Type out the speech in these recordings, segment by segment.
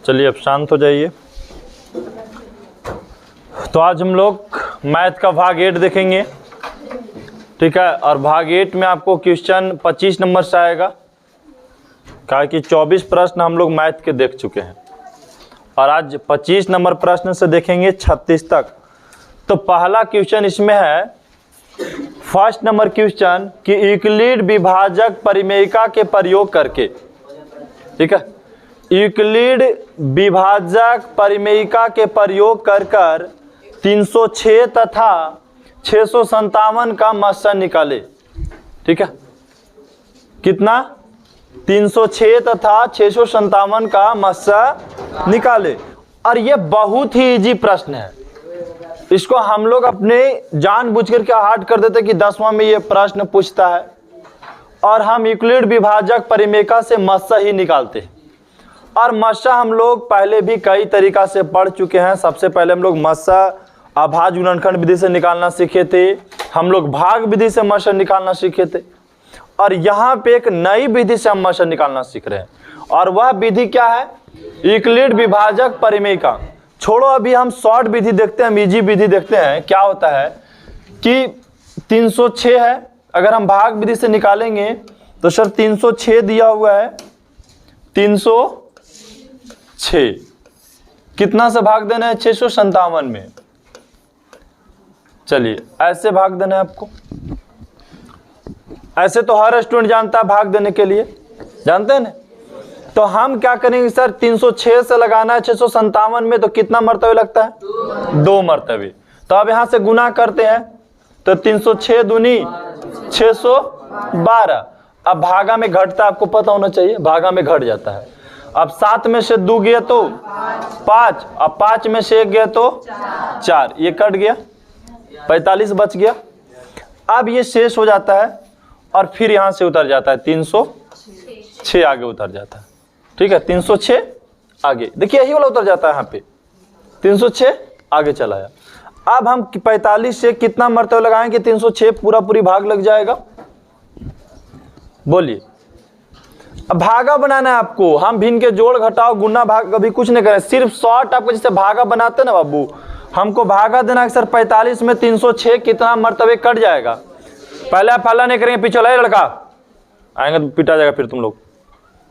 चलिए अब शांत हो जाइए। तो आज हम लोग मैथ का भाग 8 देखेंगे, ठीक है। और भाग 8 में आपको क्वेश्चन 25 नंबर से आएगा, कहा कि 24 प्रश्न हम लोग मैथ के देख चुके हैं और आज 25 नंबर प्रश्न से देखेंगे 36 तक। तो पहला क्वेश्चन इसमें है, फर्स्ट नंबर क्वेश्चन कि यूक्लिड विभाजक परिमेयिका के प्रयोग करके, ठीक है, यूक्लिड विभाजक परिमेयिका के प्रयोग कर 306 तथा 657 का मस्सा निकाले, ठीक है। कितना? 306 तथा 657 का मस्सा निकाले। और ये बहुत ही इजी प्रश्न है, इसको हम लोग अपने जानबूझकर के हार्ड कर देते कि 10वां में ये प्रश्न पूछता है और हम यूक्लिड विभाजक परिमेयिका से मस्सा ही निकालते हैं। और मस्सा हम लोग पहले भी कई तरीका से पढ़ चुके हैं। सबसे पहले हम लोग मस्सा अभाज्य गुणनखंड विधि से निकालना सीखे थे, हम लोग भाग विधि से मस्सा निकालना सीखे थे, और यहाँ पे एक नई विधि से हम मस्सा निकालना सीख रहे हैं। और वह विधि क्या है? यूक्लिड विभाजक परिमेयिका। छोड़ो अभी हम शॉर्ट विधि देखते हैं, हम इजी विधि देखते हैं। क्या होता है कि 306 है, अगर हम भाग विधि से निकालेंगे तो सर 306 दिया हुआ है, 306 कितना से भाग देना है? 657 में। चलिए ऐसे भाग देना है आपको। ऐसे तो हर स्टूडेंट जानता है भाग देने के लिए, जानते हैं ना। तो हम क्या करेंगे सर, 306 से लगाना है 657 में, तो कितना मरतबे लगता है? 2 मरतबे। तो अब यहां से गुना करते हैं तो 306 दूनी 612। अब भागा में घटता, आपको पता होना चाहिए, भागा में घट जाता है। अब 7 में से 2 गया तो 5, अब 5 में से 1 गया तो 4, ये कट गया, 45 बच गया। अब ये शेष हो जाता है और फिर यहां से उतर जाता है 306 आगे उतर जाता है, ठीक है। 306 आगे, देखिए यही वाला उतर जाता है, यहाँ पे 306 आगे चला है। अब हम 45 से कितना मरतबा लगाएंगे? 306 पूरा पूरी भाग लग जाएगा। बोलिए, अब भागा बनाना है आपको। हम भिन्न के जोड़ घटाओ गुना भाग कभी कुछ नहीं करें, सिर्फ शॉर्ट आपको जैसे भागा बनाते ना बाबू, हमको भागा देना है सर। 45 में 306 कितना मरतबे कट जाएगा? पहले आप हल्ला नहीं करेंगे, पीछे वाला लड़का आएंगे तो पिटा जाएगा फिर तुम लोग।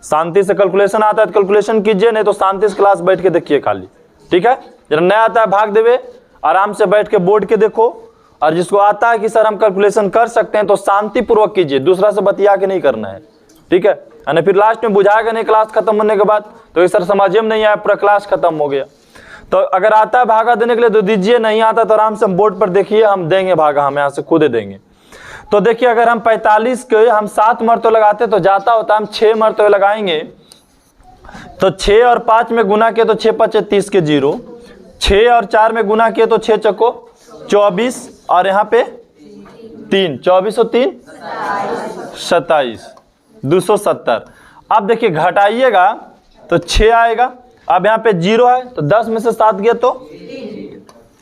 शांति से कैलकुलेशन आता है तो कैलकुलेशन कीजिए, नहीं तो शांति से क्लास बैठ के देखिए खाली, ठीक है। जरा नया आता है भाग देवे, आराम से बैठ के बोर्ड के देखो, और जिसको आता है कि सर हम कैलकुलेशन कर सकते हैं तो शांति पूर्वक कीजिए, दूसरा से बतिया के नहीं करना है, ठीक है। यानी फिर लास्ट में बुझाएगा नहीं क्लास खत्म होने के बाद तो ये सर समझ में नहीं आया, पूरा क्लास खत्म हो गया। तो अगर आता है भागा देने के लिए तो दीजिए, नहीं आता तो आराम से हम बोर्ड पर देखिए, हम देंगे भागा, हम यहाँ से खुद देंगे। तो देखिए अगर हम 45 के हम 7 मरतबे लगाते तो जाता होता, हम 6 मरतबे लगाएंगे तो 6 और 5 में गुना किए तो 6 5 30 के 0, 6 और 4 में गुना किए तो 6 चको 24, और यहाँ पे 3, 24 और 3 27, 270। अब देखिए घटाइएगा तो 6 आएगा। अब यहाँ पे 0 है तो 10 में से 7 गया तो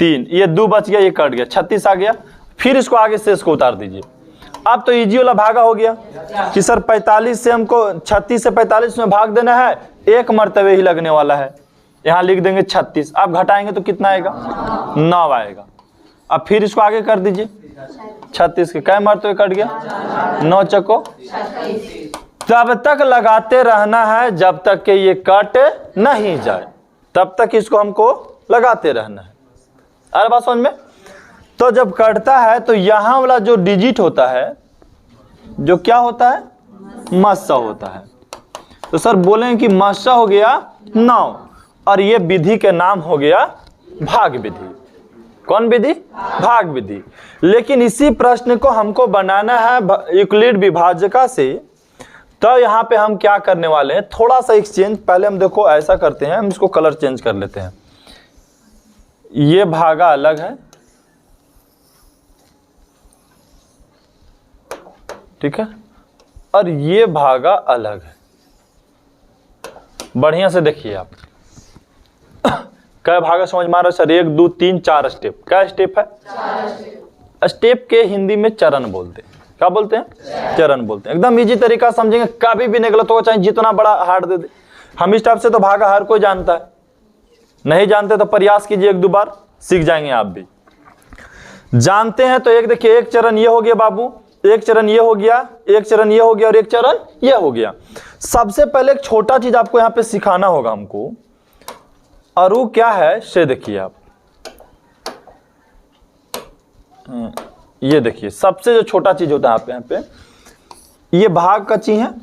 3, ये 2 बच गया, ये कट गया, 36 आ गया। फिर इसको आगे शेष को उतार दीजिए। अब तो इजी वाला भागा हो गया कि सर 45 से हमको 36 से 45 में भाग देना है, 1 मरतबे ही लगने वाला है, यहाँ लिख देंगे 36। अब घटाएंगे तो कितना आएगा? 9 आएगा। अब फिर इसको आगे कर दीजिए, 36 के कै मरतबे कट गया? 9 चको। तब तक लगाते रहना है जब तक कि ये कट नहीं जाए, तब तक इसको हमको लगाते रहना है। अरे बात समझ में? तो जब कटता है तो यहाँ वाला जो डिजिट होता है, जो क्या होता है? मस्सा होता है। तो सर बोलें कि मस्सा हो गया 9, और ये विधि के नाम हो गया भाग विधि। कौन विधि? भाग विधि। लेकिन इसी प्रश्न को हमको बनाना है यूक्लिड विभाजका से, तो यहाँ पे हम क्या करने वाले हैं, थोड़ा सा एक्सचेंज। पहले हम देखो ऐसा करते हैं, हम इसको कलर चेंज कर लेते हैं। ये भागा अलग है, ठीक है, और ये भागा अलग है। बढ़िया से देखिए आप, क्या भागा समझ में आ रहा है सर? 1 2 3 4 स्टेप। क्या स्टेप है? 4 स्टेप के हिंदी में चरण बोलते हैं। क्या बोलते हैं? चरण बोलते हैं। एकदम इजी तरीका समझेंगे, कभी भी नहीं गलत होगा, चाहे जितना बड़ा हार्ड दे दे। हम इस टाइप से तो भागा हर कोई जानता है, नहीं जानते तो प्रयास कीजिए, एक दो बार सीख जाएंगे आप भी। जानते हैं तो एक देखिए, एक चरण ये हो गया बाबू, एक चरण ये हो गया, एक चरण ये हो गया और एक चरण ये हो गया। सबसे पहले एक छोटा चीज आपको यहां पे सिखाना होगा हमको, और वो क्या है से देखिए आप, ये देखिए सबसे जो छोटा चीज होता है आप यहाँ पे, ये भाग का चिन्ह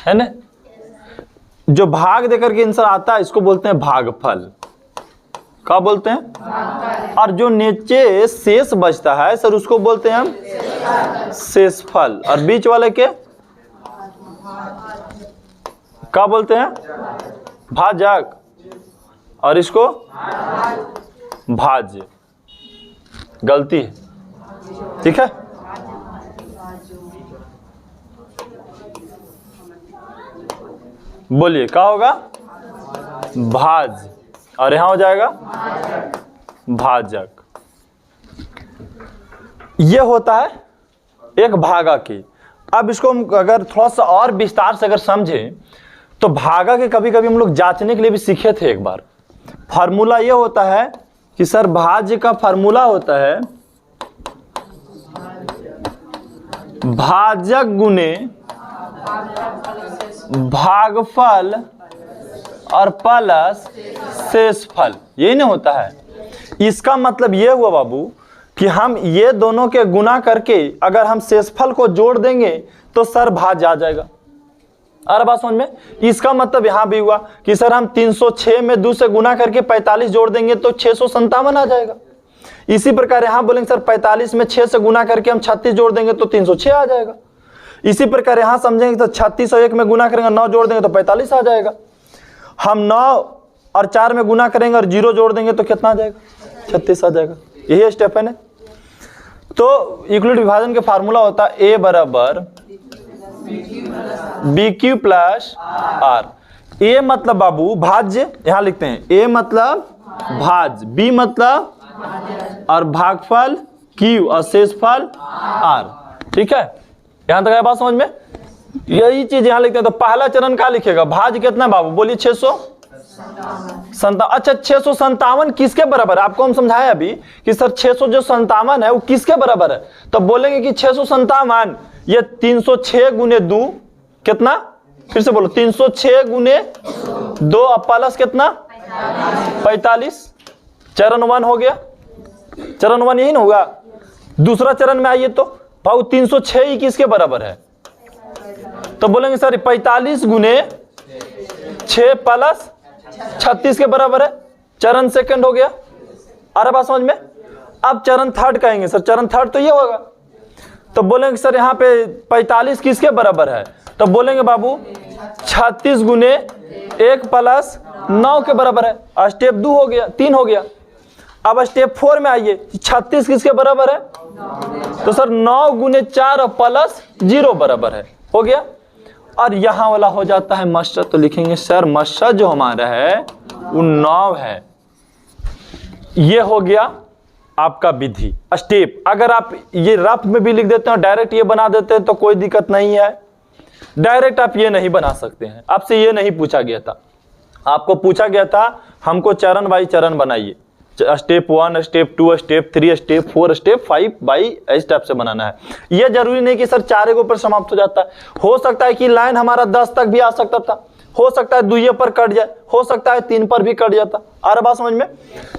है ना, जो भाग देकर के आंसर आता है इसको बोलते हैं भागफल। क्या बोलते हैं? और जो नीचे शेष बचता है सर उसको बोलते हैं हम शेषफल, और बीच वाले के क्या बोलते हैं? भाजक, और इसको भाज्य। गलती है, ठीक है। बोलिए क्या होगा? भाज, और यहां हो जाएगा भाजक। ये होता है एक भागा की। अब इसको हम अगर थोड़ा सा और विस्तार से अगर समझें तो भागा के कभी कभी हम लोग जांचने के लिए भी सीखे थे एक बार। फार्मूला ये होता है कि सर भाज्य का फार्मूला होता है भाजक गुने भागफल और प्लस शेषफल, यही नहीं होता है। इसका मतलब ये हुआ बाबू कि हम ये दोनों के गुना करके अगर हम शेषफल को जोड़ देंगे तो सर भाज्य आ जाएगा। अरे बात समझ में? इसका मतलब यहां भी हुआ कि सर हम 306 में 2 से गुना करके 45 जोड़ देंगे तो 657 आ जाएगा। इसी प्रकार यहां बोलेंगे सर 45 में 6 से गुना करके हम 36 जोड़ देंगे तो 306 आ जाएगा। इसी प्रकार यहां समझेंगे तो 36 और 1 में गुना करेंगे 9 जोड़ देंगे तो 45 आ जाएगा। हम 9 और 4 में गुना करेंगे और 0 जोड़ देंगे तो कितना आ जाएगा? 36 आ जाएगा। यही स्टेप है ना। तो यूक्लिड विभाजन के फार्मूला होता है ए बराबर बी क्यू प्लस आर। ए मतलब बाबू भाज्य, यहां लिखते हैं ए मतलब भाज्य, बी मतलब और भागफल क्यू और शेषफल आर। ठीक है, यहां तक है बात समझ में? यही चीज यहां लिखते हैं। तो पहला चरण क्या लिखेगा? भाज्य कितना बाबू? बोलिए 657। अच्छा 657 किसके बराबर है? आपको हम समझाया अभी कि सर 657 है वो किसके बराबर है। तो बोलेंगे कि 657 ये 306 गुने 2 कितना? फिर से बोलो 306 गुने 2 और प्लस कितना? 45। चरण 1 हो गया। चरण 1 यही ना होगा। दूसरा चरण में आइए तो भाऊ 306 ही किसके बराबर है? तो बोलेंगे सर 45 गुने 6 प्लस 36 के बराबर है। चरण सेकंड हो गया। अरे बात समझ में? अब चरण थर्ड कहेंगे सर। चरण थर्ड तो ये होगा। तो बोलेंगे सर यहाँ पे 45 किसके बराबर है? तो बोलेंगे बाबू 36 गुने 1 प्लस 9 के बराबर है। स्टेप 2 हो गया, 3 हो गया। अब स्टेप 4 में आइए, 36 किसके बराबर है? तो सर 9 गुने 4 और प्लस 0 बराबर है। हो गया। और यहां वाला हो जाता है मशा। तो लिखेंगे सर मशा जो हमारा है वो 9 है। ये हो गया आपका विधि स्टेप। अगर आप ये रफ में भी लिख देते हैं डायरेक्ट ये बना देते हैं तो कोई दिक्कत नहीं है। डायरेक्ट आप ये नहीं बना सकते हैं। आपसे ये नहीं पूछा गया था। आपको पूछा गया था हमको चरण बाई चरण बनाइए। Step 1, step 2, step 3, step 4, step 5 by इस टाइप से बनाना है। यह जरूरी नहीं कि सर 4 पर समाप्त हो जाता है। हो सकता है कि लाइन हमारा 10 तक भी आ सकता था, हो सकता है 2 पर कट जाए, हो सकता है 3 पर भी कट जाता। आ रहा बात समझ में?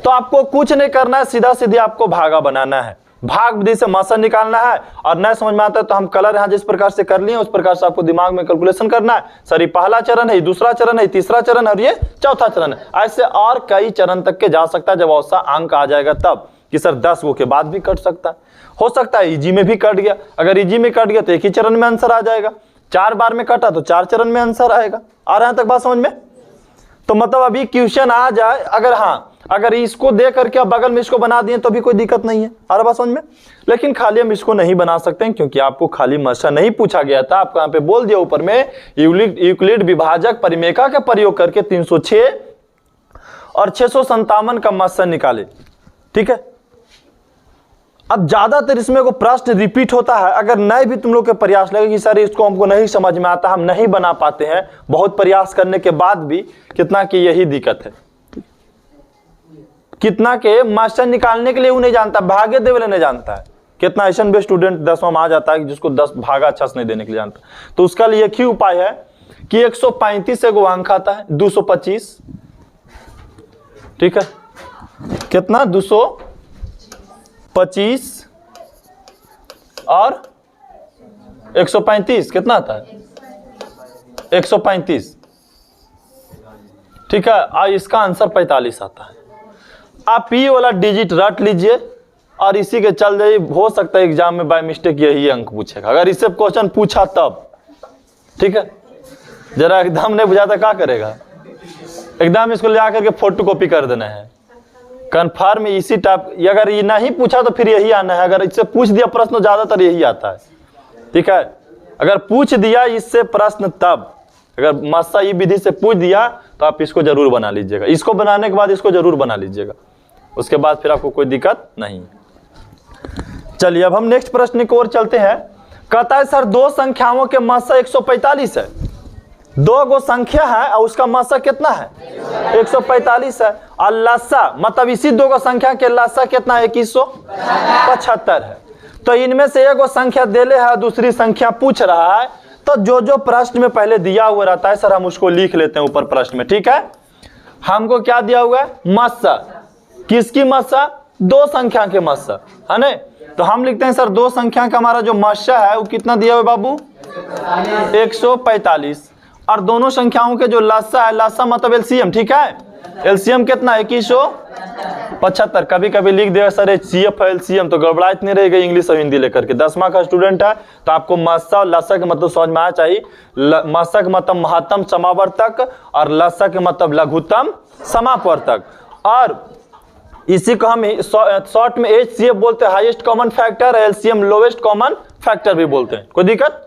तो आपको कुछ नहीं करना है, सीधा सीधे आपको भागा बनाना है। भाग विधि से मासा निकालना है। और नहीं समझ में आता है तो हम कलर यहाँ जिस प्रकार से कर लिए उस प्रकार से आपको दिमाग में कैलकुलेशन करना है। सर ये पहला चरण है, दूसरा चरण है, तीसरा चरण है और ये चौथा चरण है। ऐसे और कई चरण तक के जा सकता है। जब ऐसा अंक आ जाएगा तब कि सर 10 गो के बाद भी कट सकता है। हो सकता है इजी में भी कट गया। अगर इजी में कट गया तो एक ही चरण में आंसर आ जाएगा। 4 बार में कटा तो 4 चरण में आंसर आएगा। आ रहा है तक बात समझ में? तो मतलब अभी क्वेश्चन आ जाए अगर, हाँ अगर इसको दे करके बगल में इसको बना दिए तो भी कोई दिक्कत नहीं है। आ रहा बात समझ में? लेकिन खाली हम इसको नहीं बना सकते हैं क्योंकि आपको खाली मशा नहीं पूछा गया था। आपको यहाँ पे बोल दिया ऊपर में यूक्लिड विभाजक परिमेका का प्रयोग करके 306 और 657 का मशा निकाले। ठीक है। अब ज्यादातर इसमें को प्रश्न रिपीट होता है। अगर नहीं भी तुम लोग के प्रयास लगे कि सर इसको हमको नहीं समझ में आता, हम नहीं बना पाते हैं, बहुत प्रयास करने के बाद भी कितना की यही दिक्कत है, कितना के मास्टर निकालने के लिए वो नहीं जानता, भागे देवे नहीं जानता है। कितना ऐसा भी स्टूडेंट 10वां में आ जाता है जिसको 10 भागा अच्छा से नहीं देने के लिए जानता। तो उसका लिए एक ही उपाय है कि 135 से अंक आता है 225, ठीक है, कितना 225 और 135 कितना आता है 135, ठीक है। और इसका आंसर 45 आता है। आप ये वाला डिजिट रट लीजिए और इसी के चल जाइए। हो सकता है एग्जाम में बाय मिस्टेक यही अंक पूछेगा, अगर इससे क्वेश्चन पूछा तब, ठीक है। जरा एकदम नहीं बुझाता क्या करेगा, एकदम इसको ले आकर के फोटो कॉपी कर देना है, कन्फर्म इसी टाइप। अगर ये नहीं पूछा तो फिर यही आना है, अगर इससे पूछ दिया प्रश्न तो ज्यादातर यही आता है, ठीक है। अगर पूछ दिया इससे प्रश्न तब, अगर मास्टर ये विधि से पूछ दिया तो आप इसको जरूर बना लीजिएगा, इसको बनाने के बाद इसको जरूर बना लीजिएगा, उसके बाद फिर आपको कोई दिक्कत नहीं। चलिए अब हम नेक्स्ट प्रश्न की ओर चलते हैं। कहता है सर दो संख्याओं के मस्सा 145 है, दो गो संख्या है और उसका मस्सा कितना है 145 है, और लस्सा मतलब इसी दो गो संख्या के लस्सा कितना है 2175 है। तो इनमें से एक गो संख्या देले है, दूसरी संख्या पूछ रहा है। तो जो जो प्रश्न में पहले दिया हुआ रहता है सर हम उसको लिख लेते हैं ऊपर प्रश्न में, ठीक है। हमको क्या दिया हुआ है मस्सा, किसकी मस्सा, दो संख्या के मस्सा है ना। तो हम लिखते हैं सर दो संख्या का हमारा जो मस्सा है वो कितना दिया हुआ बाबू 145, और दोनों संख्याओं के जो लस्सा है, लस्सा मतलब एलसीएम, ठीक है। एलसीएम कितना है 2175। कभी कभी लिख देगा सर एचसीएफ है एलसीएम, तो गड़बड़ाइत नहीं रहेगा इंग्लिश और हिंदी लेकर के। 10वां का स्टूडेंट है तो आपको मस्सा और लस्सा के मतलब समझ में आना चाहिए। मस्सा का मतलब महत्तम समावर्तक और लस्सा के मतलब लघुत्तम समापवर्तक, और इसी को हम शॉर्ट में एचसीएफ बोलते हैं, highest common factor, LCM lowest common factor भी बोलते हैं। कोई दिक्कत।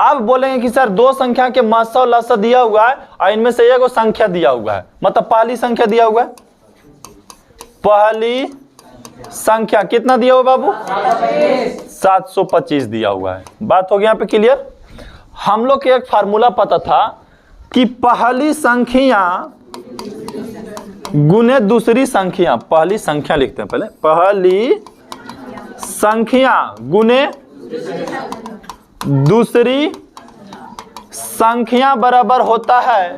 अब बोलेंगे कि सर दो संख्या के मस्सा और लस्सा दिया हुआ है और इनमें से एक संख्या दिया हुआ है, मतलब पहली संख्या दिया हुआ है, पहली संख्या कितना दिया हुआ बाबू 725 दिया हुआ है। बात हो गई यहाँ पे क्लियर। हम लोग के एक फार्मूला पता था कि पहली संख्या गुने दूसरी संख्या, पहली संख्या लिखते हैं पहले, पहली संख्या गुने दूसरी संख्या बराबर होता है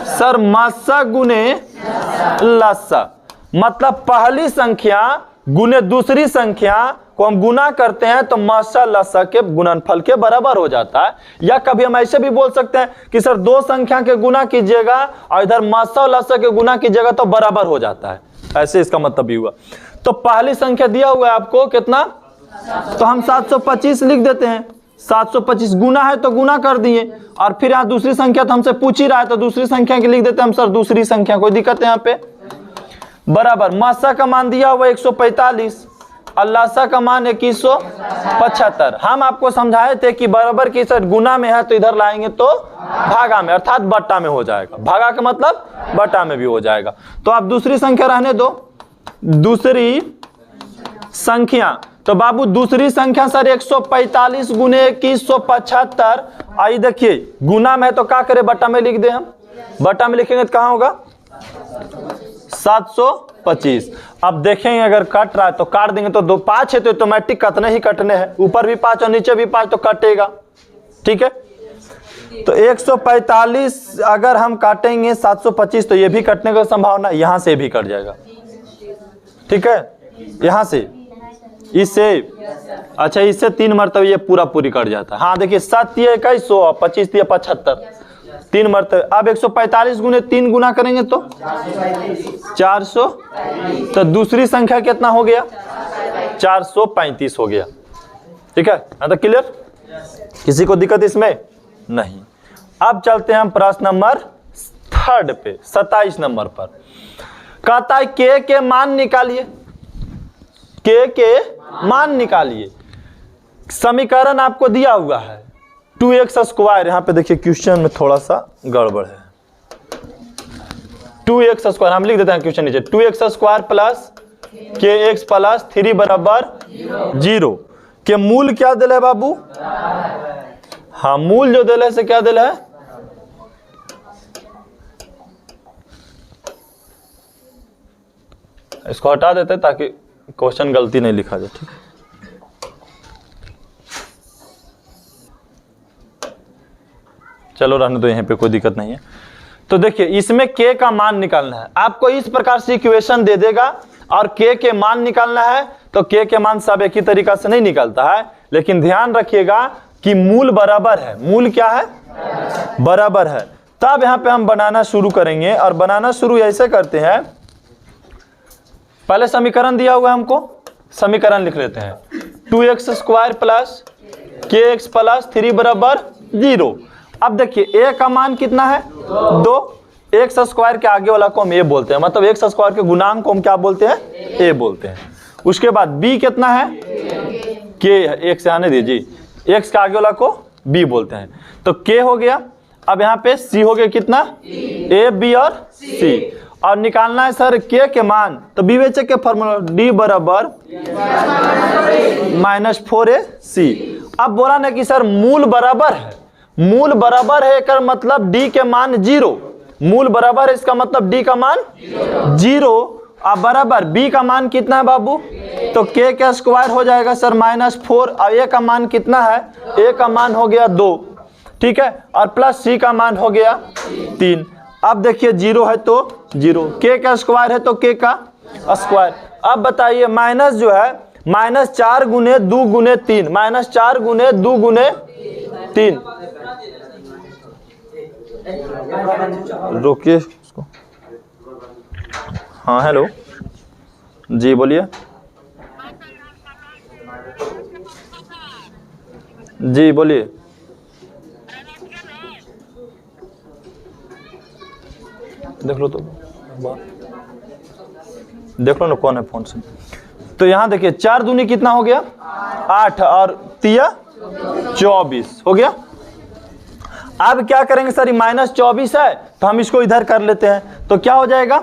सर मस्सा गुने लस्सा। मतलब पहली संख्या गुने दूसरी संख्या को हम गुना करते हैं तो मस्सा लस्सा के गुणनफल के बराबर हो जाता है। या कभी हम ऐसे भी बोल सकते हैं कि सर दो संख्या के गुना कीजिएगा और इधर मस्सा और लस्सा के गुना कीजिएगा तो बराबर हो जाता है, ऐसे इसका मतलब भी हुआ। तो पहली संख्या दिया हुआ है आपको कितना, तो हम 725 लिख देते हैं। 725 गुना है तो गुना कर दिए, और फिर यहाँ दूसरी संख्या तो हमसे पूछ ही रहा है तो दूसरी संख्या की लिख देते हैं हम सर दूसरी संख्या। कोई दिक्कत है यहाँ पे। बराबर मस्सा का मान दिया हुआ 145 और लस्सा का मान 2175। हम आपको समझाए थे कि बराबर की सर गुना में है तो इधर लाएंगे तो भागा में, अर्थात बट्टा में हो जाएगा। भागा का मतलब बट्टा में भी हो जाएगा। तो आप दूसरी संख्या रहने दो, दूसरी संख्या। तो बाबू दूसरी संख्या सर 145 गुने 2175। आई देखिए गुना में तो क्या करे बट्टा में लिख दे, हम बट्टा में लिखेंगे तो कहाँ होगा 725। अब देखेंगे अगर कट रहा है तो काट देंगे, तो 2 5 है तो ऑटोमेटिक कटने ही कटने हैं, ऊपर भी 5 और नीचे भी 5 तो कटेगा, ठीक है। तो 145 अगर हम काटेंगे 725 तो ये भी कटने का संभावना, यहां से भी कट जाएगा, ठीक है। यहां से इससे अच्छा इससे 3 मरतबा ये पूरा पूरी कट जाता है। हाँ देखिए 7 दिए 2100, 25 दिए 75, 3 मरतबा। अब 145 गुने 3 गुना करेंगे तो 400, तो दूसरी संख्या कितना हो गया 435 हो गया, ठीक है। तो क्लियर, किसी को दिक्कत इसमें नहीं। अब चलते हैं हम प्रश्न नंबर 3 पे, 27 नंबर पर। कहता है के मान निकालिए, के मान निकालिए। समीकरण आपको दिया हुआ है 2x स्क्वायर। यहां पे देखिए क्वेश्चन में थोड़ा सा गड़बड़ है। 2x स्क्वायर हम लिख देते हैं क्वेश्चन नीचे, 2x स्क्वायर प्लस के एक्स प्लस 3 बराबर 0 के मूल क्या दिल है बाबू? हाँ, मूल जो दिल है से क्या दिल है? इसको हटा देते ताकि क्वेश्चन गलती नहीं लिखा जाए। ठीक, चलो रहने दो, यहाँ पे कोई दिक्कत नहीं है। तो देखिए इसमें k का मान निकालना है आपको। इस प्रकार से इक्वेशन दे देगा और k के मान निकालना है, तो k के मान सब एक ही तरीका से नहीं निकलता है, लेकिन ध्यान रखिएगा कि मूल बराबर है। मूल क्या है? बराबर है। तब यहाँ पे हम बनाना शुरू करेंगे, और बनाना शुरू ऐसे करते हैं। पहले समीकरण दिया हुआ है हमको, समीकरण लिख लेते हैं। 2x स्क्वायर प्लस के एक्स प्लस 3 बराबर 0। अब देखिए a का मान कितना है? 2। एक्स स्क्वायर के आगे वाला को हम a बोलते हैं, मतलब एक्स स्क्वायर के गुणांक को हम क्या बोलते हैं? a बोलते हैं। उसके बाद b कितना है? k, एक से आने दीजिए, x के आगे वाला को b बोलते हैं, तो k हो गया। अब यहाँ पे c हो गया कितना? a, b और c। और निकालना है सर k के मान, तो विवेचक के फॉर्मूला d बराबर -4ac। अब बोला ना कि सर मूल बराबर है, मूल बराबर है का मतलब d के मान 0, मूल बराबर है इसका मतलब d का मान 0। अब बराबर b का मान कितना है बाबू? तो k का स्क्वायर हो जाएगा सर -4, और a का मान कितना है? a का मान हो गया 2, ठीक है, और प्लस c का मान हो गया 3। अब देखिए 0 है तो 0, k का स्क्वायर है तो k का स्क्वायर। अब बताइए माइनस जो है -4 गुने 2 गुने 3, -4 गुने 2 गुने 3। रोकिए उसको। हाँ हेलो जी बोलिए। जी बोलिए। देख लो तो, देख लो ना कौन है फोन से। तो यहाँ देखिए 4 दूनी कितना हो गया? 8, और 3 24 हो गया। अब क्या करेंगे सर, -24 है तो हम इसको इधर कर लेते हैं, तो क्या हो जाएगा?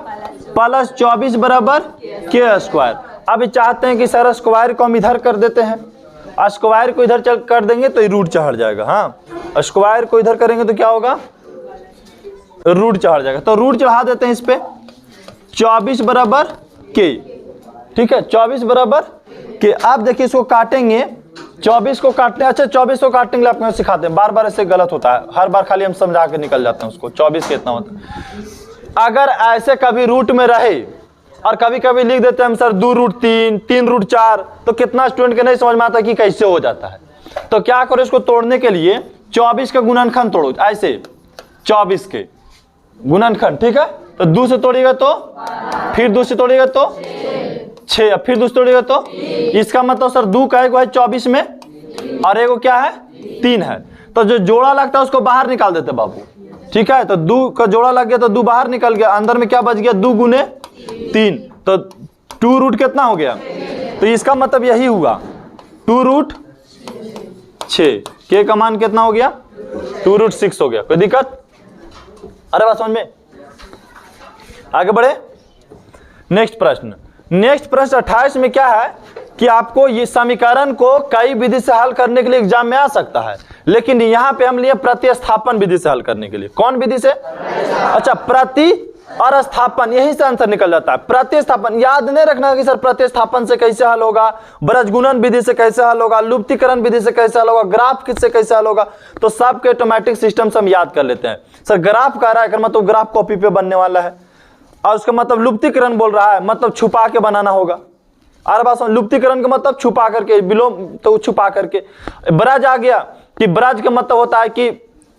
+24 बराबर के स्क्वायर। अब चाहते हैं कि सर स्क्वायर को हम इधर कर देते हैं, स्क्वायर को इधर चल कर देंगे तो रूट चढ़ जाएगा। हाँ, स्क्वायर को इधर करेंगे तो क्या होगा? रूट चढ़ जाएगा, तो रूट चढ़ा देते हैं इस पे। 24 बराबर के, ठीक है, 24 बराबर के। आप देखिए इसको काटेंगे, 24 को काटने, अच्छा 24 को काटने के लिए आपको सिखाते हैं, बार बार ऐसे गलत होता है, हर बार खाली हम समझा के निकल जाते हैं उसको। 24 कितना होता है? अगर ऐसे कभी रूट में रहे और कभी कभी लिख देते हैं हम सर 2√3, 3√4, तो कितना स्टूडेंट के नहीं समझ में आता कि कैसे हो जाता है। तो क्या करो, इसको तोड़ने के लिए 24 का गुणनखंड तोड़ो, ऐसे 24 के गुणनखंड, ठीक है। तो 2 से तोड़िएगा तो, फिर 2 से तोड़िएगा तो 6, फिर 2 से तोड़िएगा तो, इसका मतलब सर 2 का एगो है 24 में और एगो क्या है 3 है, तो जो जोड़ा लगता है उसको बाहर निकाल देते बाबू, ठीक है। तो 2 का जोड़ा लग गया तो 2 बाहर निकल गया, अंदर में क्या बच गया 2 गुने 3, तो 2 रूट कितना हो गया? तो इसका मतलब यही हुआ 2√6। के का मान कितना हो गया? 2√6 हो गया। कोई दिक्कत? अरे बात समझ में? आगे बढ़े। नेक्स्ट प्रश्न, नेक्स्ट प्रश्न 28 में क्या है कि आपको ये समीकरण को कई विधि से हल करने के लिए एग्जाम में आ सकता है, लेकिन यहाँ पे हम लिए प्रतिस्थापन विधि से हल करने के लिए। कौन विधि से? अच्छा, प्रति और स्थापन, यही से आंसर निकल जाता है। प्रतिस्थापन याद नहीं रखना कि सर प्रतिस्थापन से कैसे हल होगा, ब्रजगुणन विधि से कैसे हल होगा, लुप्तीकरण विधि से कैसे हल होगा, ग्राफ से कैसे हल होगा, तो सबके ऑटोमेटिक सिस्टम से हम याद कर लेते हैं। सर ग्राफ कह रहा है मतलब ग्राफ कॉपी पे बनने वाला है, और उसका मतलब लुप्तीकरण बोल रहा है मतलब छुपा के बनाना होगा। अरे बात समझ, लुप्तीकरण का मतलब छुपा करके, विलोम तो छुपा करके। ब्रज आ गया कि ब्रज का मतलब होता है कि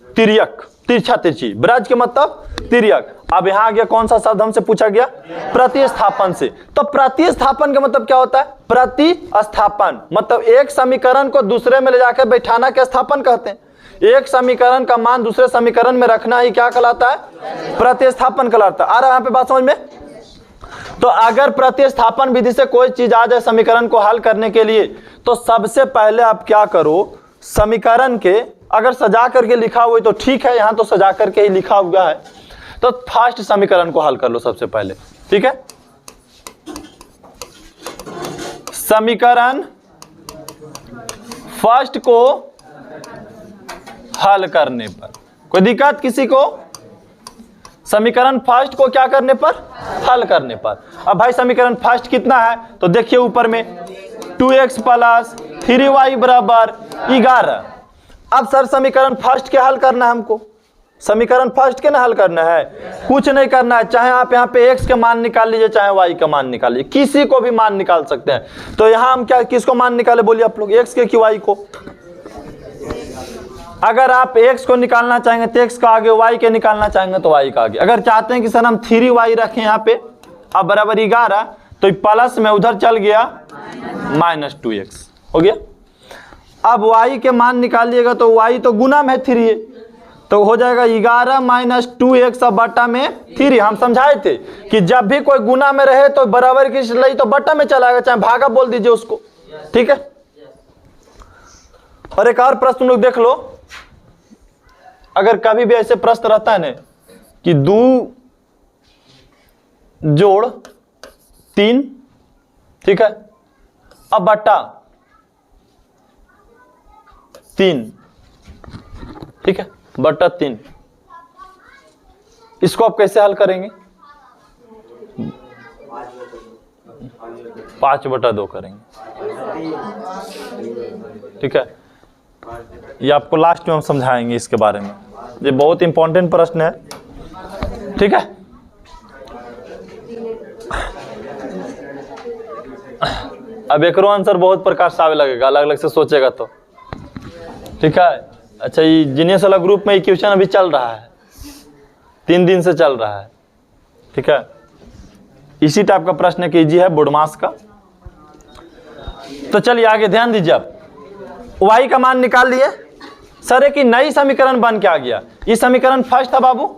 तिर्यक, तिरछा तिरछी, ब्रज के मतलब तिर्यक। अब यहाँ आ गया कौन सा शब्द हमसे पूछा गया? प्रतिस्थापन से। तो प्रतिस्थापन का मतलब क्या होता है? प्रतिस्थापन मतलब एक समीकरण को दूसरे में ले जाकर बैठाना के स्थापन कहते हैं। एक समीकरण का मान दूसरे समीकरण में रखना ही क्या कहलाता है? प्रतिस्थापन कहलाता है। आ रहा है यहाँ पे बात समझ में? तो अगर प्रतिस्थापन विधि से कोई चीज आ जाए समीकरण को हल करने के लिए, तो सबसे पहले आप क्या करो, समीकरण के अगर सजा करके लिखा हुआ है तो ठीक है, यहां तो सजा करके ही लिखा हुआ है, तो फर्स्ट समीकरण को हल कर लो सबसे पहले, ठीक है। समीकरण फर्स्ट को हल करने पर, कोई दिक्कत किसी को? समीकरण फर्स्ट को क्या करने पर? हल करने पर। अब भाई समीकरण फर्स्ट कितना है तो देखिए ऊपर में 2x प्लस 3y बराबर 11। अब सर समीकरण फर्स्ट के हल करना है हमको, समीकरण फर्स्ट के ना हल करना है, कुछ नहीं करना है। चाहे आप यहाँ पे x के मान निकाल लीजिए, चाहे y का मान निकाल लीजिए, किसी को भी मान निकाल सकते हैं। तो यहाँ हम क्या किसको मान निकाले बोलिए आप लोग, x के कि y को? अगर आप x को निकालना चाहेंगे तो x का आगे, y के निकालना चाहेंगे तो y का आगे। अगर चाहते हैं कि सर हम 3y रखें यहाँ पे अब बराबर 11, तो प्लस में उधर चल गया -2x हो गया। अब y के मान निकालिएगा तो y तो गुना में 3 है, तो हो जाएगा 11 - 2x बटा में 3। हम समझाए थे कि जब भी कोई गुना में रहे तो बराबर की लई तो बटा में चलाएगा, चाहे भागा बोल दीजिए उसको, ठीक है। और एक और प्रश्न लोग देख लो, अगर कभी भी ऐसे प्रश्न रहता है ना कि 2 जोड़ 3, ठीक है, अब बटा 3, ठीक है, बटा 3, इसको आप कैसे हल करेंगे? 5/2 करेंगे, ठीक है। ये आपको लास्ट में हम समझाएंगे इसके बारे में, ये बहुत इंपॉर्टेंट प्रश्न है, ठीक है। अब एक आंसर बहुत प्रकार से आवे लगेगा, अलग अलग से सोचेगा तो, ठीक है। अच्छा, ये जीनियस वाला ग्रुप में क्वेश्चन अभी चल रहा है, 3 दिन से चल रहा है, ठीक है। इसी टाइप का प्रश्न कीजिए है बोडमास का। तो चलिए आगे ध्यान दीजिए। आप y का मान निकाल लिए, सर एक नई समीकरण बन के आ गया। ये समीकरण फर्स्ट था बाबू,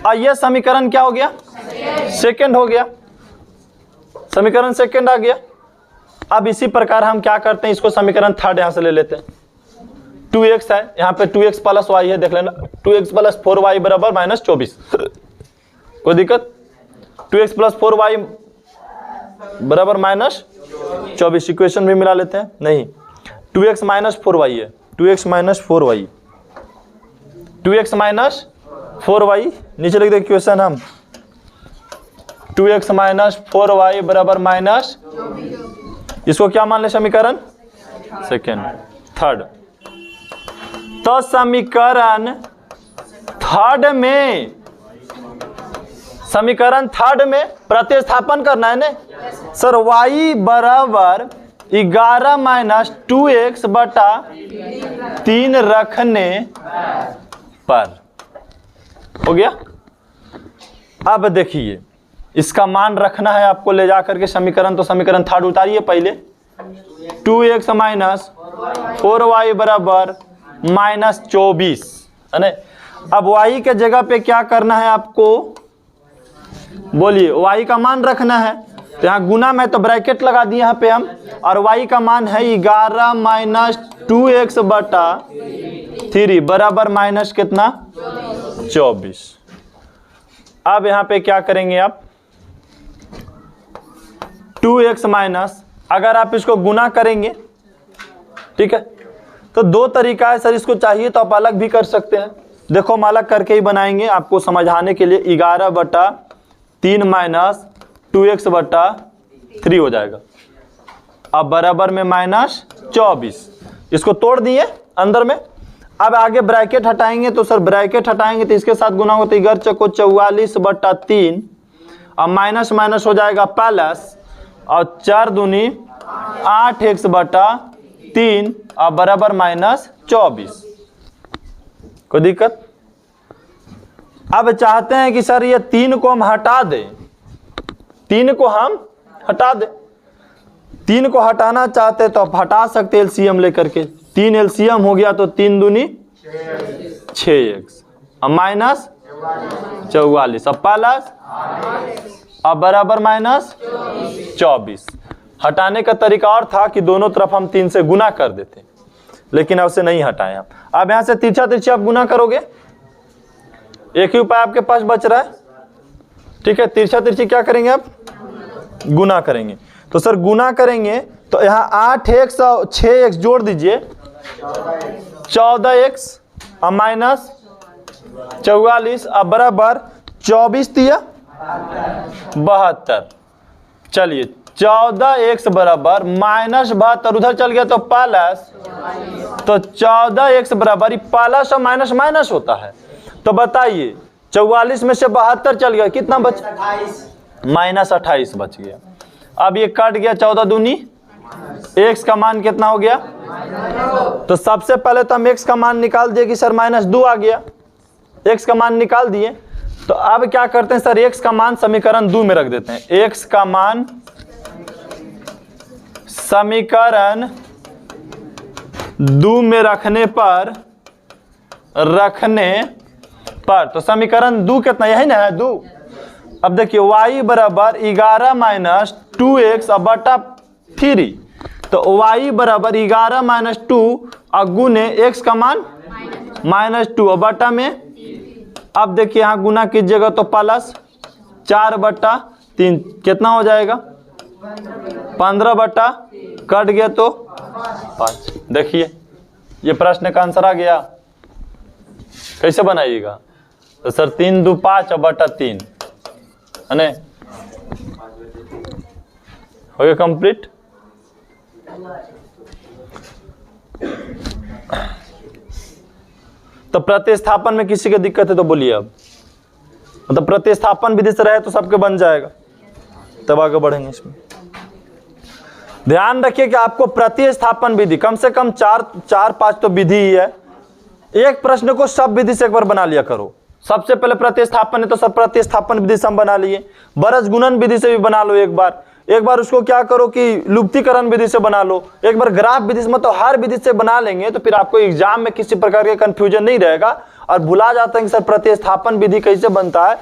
और ये समीकरण क्या हो गया? सेकंड हो गया, समीकरण सेकंड आ गया। अब इसी प्रकार हम क्या करते हैं, इसको समीकरण थर्ड यहां से ले लेते हैं। 2x है, यहाँ पे 2x प्लस y है, देख लेना, 2x प्लस 4y बराबर -24, कोई दिक्कत? 2x प्लस 4y बराबर -24, इक्वेशन भी मिला लेते हैं। नहीं, 2x माइनस 4y है, 2x minus 4y, 2x minus 4y, नीचे लिख दे इक्वेशन हम, 2x माइनस 4y बराबर माइनस, इसको क्या मान ले? समीकरण सेकेंड, थर्ड। तो समीकरण थर्ड में, समीकरण थर्ड में प्रतिस्थापन करना है ना सर। y बराबर 11 - 2x बटा 3 रखने पर हो गया। अब देखिए इसका मान रखना है आपको ले जा करके समीकरण, तो समीकरण थर्ड उतारिए पहले, 2x माइनस 4y बराबर -24 है ना। अब y के जगह पे क्या करना है आपको, बोलिए? y का मान रखना है, तो यहाँ गुना में तो ब्रैकेट लगा दिए यहाँ पे हम, और y का मान है 11 - 2x बटा 3 बराबर माइनस कितना? 24। अब यहाँ पे क्या करेंगे आप, 2x माइनस, अगर आप इसको गुना करेंगे, ठीक है, तो 2 तरीका है सर, इसको चाहिए तो आप अलग भी कर सकते हैं। देखो हम अलग करके ही बनाएंगे आपको समझाने के लिए। 11/3 माइनस 2x बटा 3 हो जाएगा, अब बराबर में -24, इसको तोड़ दिए अंदर में। अब आगे ब्रैकेट हटाएंगे, तो सर ब्रैकेट हटाएंगे तो इसके साथ गुना होता है, 11 चौको 44/3, अब माइनस माइनस हो जाएगा प्लस, और 4 दूनी 8x बटा 3, अब बराबर -24, कोई दिक्कत? अब चाहते हैं कि सर ये 3 को हम हटा दें, 3 को हम हटा दें, 3 को हटाना चाहते तो आप हटा सकते एलसीएम लेकर के। 3 एलसीएम हो गया तो 3 दूनी 6x, अब -44, अब प्लस, अब बराबर -24। हटाने का तरीका और था कि दोनों तरफ हम 3 से गुना कर देते, लेकिन अब से नहीं हटाए हम। अब यहां से तिरछा तिरछी आप गुना करोगे, एक ही उपाय आपके पास बच रहा है, ठीक है। तिरछा तिरछी क्या करेंगे आप? गुना करेंगे। तो सर गुना करेंगे तो यहाँ 8x और 6x जोड़ दीजिए, 14x और माइनस 44 अब बराबर 24 दिया 72। चलिए 14x बराबर माइनस 72, उधर चल गया तो प्लस, तो 14x बराबर प्लस और माइनस माइनस होता है। तो बताइए 44 में से 72 चल गया, कितना बच, माइनस 28 बच गया। अब ये कट गया, 14 दूनी x का मान कितना हो गया, तो सबसे पहले तो हम x का मान निकाल दिए कि सर -2 आ गया, x का मान निकाल दिए। तो अब क्या करते हैं सर, x का मान समीकरण 2 में रख देते हैं। x का मान समीकरण 2 में रखने पर तो समीकरण 2 कितना, यही ना है 2। अब देखिए y बराबर 11 माइनस 2x और बटा 3, तो y बराबर 11 माइनस 2 और गुने x का मान -2 और बटा में, अब देखिए यहाँ गुना कीजिएगा तो प्लस 4/3 कितना हो जाएगा, 15 कट गया तो 5। देखिए ये प्रश्न का आंसर आ गया। कैसे बनाइएगा, तो सर 3 2 5 और बटा 3 है ना, हो गया कंप्लीट। तो प्रतिस्थापन में किसी की दिक्कत है तो बोलिए। अब मतलब प्रतिस्थापन विधि से रहे तो सबके बन जाएगा, तब आगे बढ़ेंगे इसमें। ध्यान रखिए कि आपको प्रतिस्थापन विधि कम से कम 4-5 तो विधि ही है। एक प्रश्न को सब विधि से एक बार बना लिया करो। सबसे पहले प्रतिस्थापन है तो सब प्रतिस्थापन विधि से हम बना लिए, बरज गुणन विधि से भी बना लो एक बार उसको क्या करो कि लुप्तीकरण विधि से बना लो, एक बार ग्राफ विधि से, मतलब हर विधि से बना लेंगे तो फिर आपको एग्जाम में किसी प्रकार का कंफ्यूजन नहीं रहेगा और भुला जाता है कि सर प्रतिस्थापन विधि कैसे बनता है।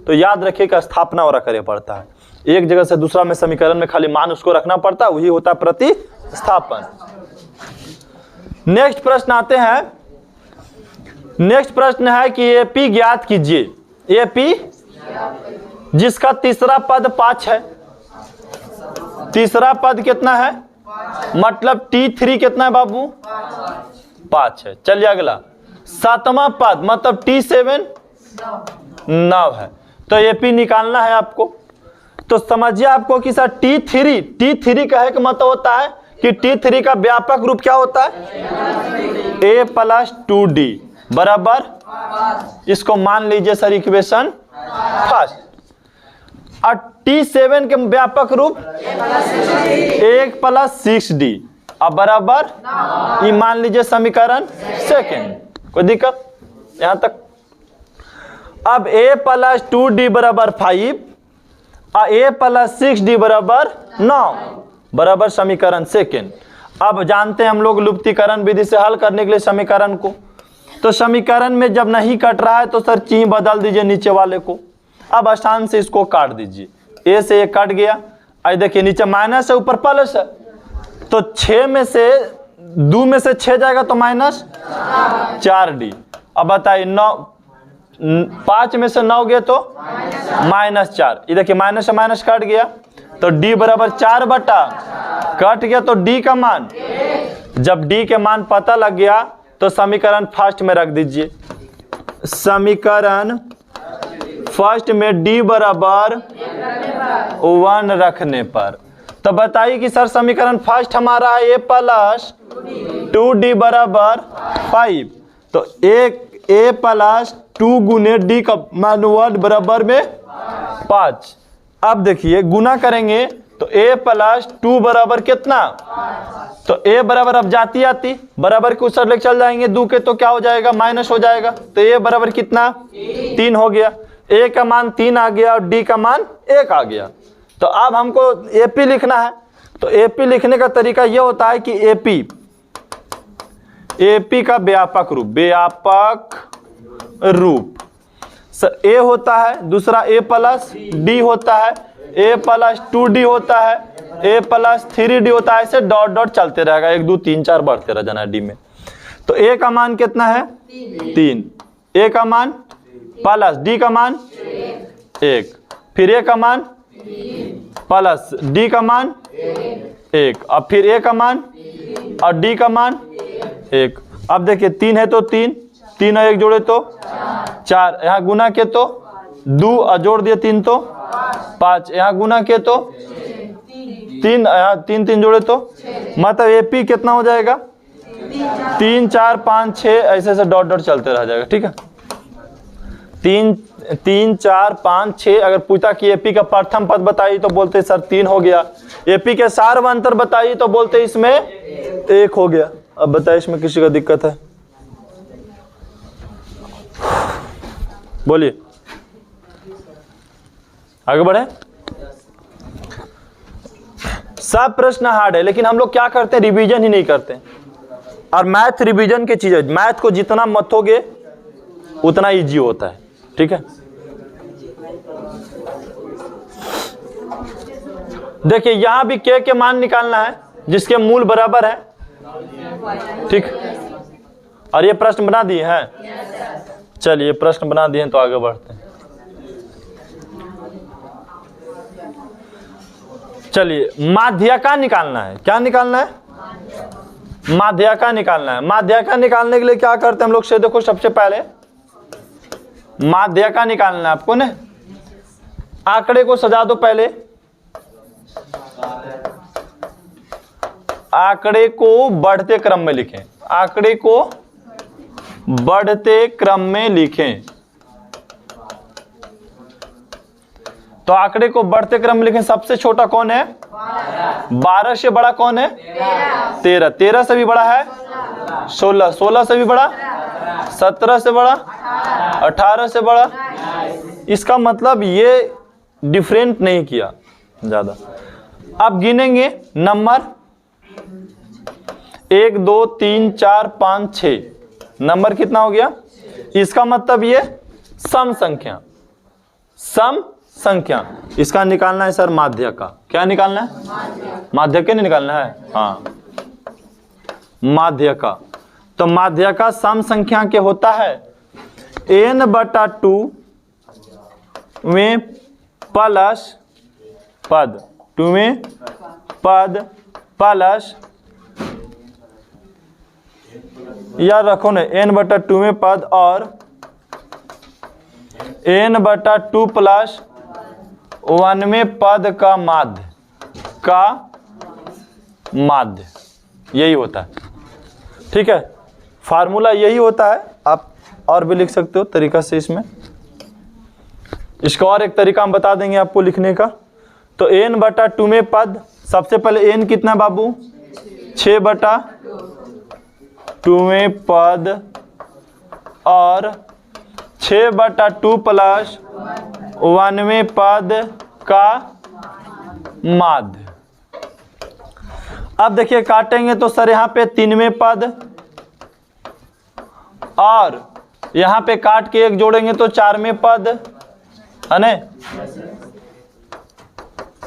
तो याद रखिए कि स्थापना और करे पड़ता है, एक जगह से दूसरा में समीकरण में खाली मान उसको रखना पड़ता है, वही होता है प्रतिस्थापन। नेक्स्ट प्रश्न आते हैं। नेक्स्ट प्रश्न है कि एपी ज्ञात कीजिए। एपी जिसका तीसरा पद 5 है, तीसरा पद कितना है, मतलब T3 कितना है बाबू, 5 है। चलिए अगला 7वां पद मतलब T7 9 है। तो एपी निकालना है आपको। तो समझिए आपको कि सर T3 कहे का मतलब होता है कि T3 का व्यापक रूप क्या होता है, a + 2d बराबर, इसको मान लीजिए सर इक्वेशन फर्स्ट। और T7 के व्यापक रूप 1 + 6d अब बराबर, ये मान लीजिए समीकरण सेकेंड। कोई दिक्कत यहां तक। अब a + 2d बराबर 5 और a + 6d बराबर 9 बराबर समीकरण सेकेंड। अब जानते हैं हम लोग लुप्तीकरण विधि से हल करने के लिए समीकरण को। तो समीकरण में जब नहीं कट रहा है तो सर चिन्ह बदल दीजिए नीचे वाले को। अब आसान से इसको काट दीजिए, a से ये कट गया। आई देखिए नीचे माइनस है ऊपर प्लस है, तो 6 में से 2 में से 6 जाएगा तो -4d। अब बताइए 5 में से 9 गए तो -4। ये देखिए माइनस से माइनस कट गया तो d बराबर 4 बटा कट गया तो d का मान, जब d के मान पता लग गया तो समीकरण फर्स्ट में रख दीजिए। समीकरण फर्स्ट में d बराबर 1 रखने पर तो बताइए कि सर समीकरण फर्स्ट हमारा है a + 2d बराबर 5। तो a + 2 गुने d का मान 1 बराबर में 5। अब देखिए गुना करेंगे तो a + 2 बराबर कितना, तो a बराबर अब जाती बराबर के उस साइड लेके चल जाएंगे, 2 के तो क्या हो जाएगा माइनस हो जाएगा। तो a बराबर कितना 3 हो गया, a का मान 3 आ गया और d का मान 1 आ गया। तो अब हमको AP लिखना है। तो AP लिखने का तरीका यह होता है कि AP का व्यापक रूप a होता है, दूसरा a + d होता है, a + 2d होता है, a + 3d होता है। ऐसे डॉट डॉट चलते रहेगा, 1 2 3 4 बढ़ते रह जाना d में। तो a का मान कितना है 3, a का मान प्लस d का मान 1, फिर a का मान प्लस डी का मान 1, अब फिर ए का मान और डी का मान 1। अब देखिए 3 है तो 3, 3 और 1 जोड़े तो 4, यहाँ गुना के तो 2 और जोड़ दिए 3 तो 5, यहाँ गुना के तो 3, यहाँ 3 3 जोड़े तो मतलब एपी कितना हो जाएगा 3 4 5 6 ऐसे ऐसे डॉट डॉट चलते रह जाएगा। ठीक है, 3 4 5 6। अगर पूछता कि एपी का प्रथम पद बताइए तो बोलते सर 3 हो गया। एपी के सार्वंतर बताइए तो बोलते इसमें 1 हो गया। अब बताइए इसमें किसी का दिक्कत है? बोलिए, आगे बढ़े। सब प्रश्न हार्ड है लेकिन हम लोग क्या करते हैं, रिवीजन ही नहीं करते। और मैथ रिवीजन की चीज है, मैथ को जितना मतोगे उतना इजी होता है। ठीक है, देखिए यहां भी के मान निकालना है जिसके मूल बराबर है। ठीक, और ये प्रश्न बना दिए हैं। चलिए प्रश्न बना दिए हैं तो आगे बढ़ते हैं। चलिए माध्यका निकालना है। क्या निकालना है? माध्यका निकालना है। माध्यका निकालने के लिए क्या करते हैं हम लोग से, देखो सबसे पहले माध्यका निकालना है आपको ना। आंकड़े को सजा दो पहले, आंकड़े को बढ़ते क्रम में लिखें। आंकड़े को बढ़ते क्रम में लिखें। तो आंकड़े को बढ़ते क्रम में लिखें। सबसे छोटा कौन है? 12 से बड़ा कौन है? 13। 13 से भी बड़ा है 16। 16 से भी बड़ा 17 से बड़ा 18 से बड़ा। इसका मतलब ये डिफरेंट नहीं किया ज्यादा। अब गिनेंगे नंबर 1 2 3 4 5 6। नंबर कितना हो गया? इसका मतलब ये सम संख्या, सम संख्या। इसका निकालना है सर माध्य का। क्या निकालना है? माध्य के नहीं निकालना है, हाँ माध्य का। तो माध्य का सम संख्या के होता है n/2 में प्लस पद, 2 में पद प्लस, याद रखो ना n/2 में पद और n/2 प्लस 1 में पद का माध्य, का माध्य, यही होता है। ठीक है, फार्मूला यही होता है। आप और भी लिख सकते हो तरीका से। इसमें इसका और एक तरीका हम बता देंगे आपको लिखने का। तो n/2 में पद, सबसे पहले n कितना बाबू? 6/2 में पद और 6/2 प्लस 1 में पद का माध्य। अब देखिए काटेंगे तो सर यहाँ पे 3 में पद और यहाँ पे काट के 1 जोड़ेंगे तो 4 में पद है ना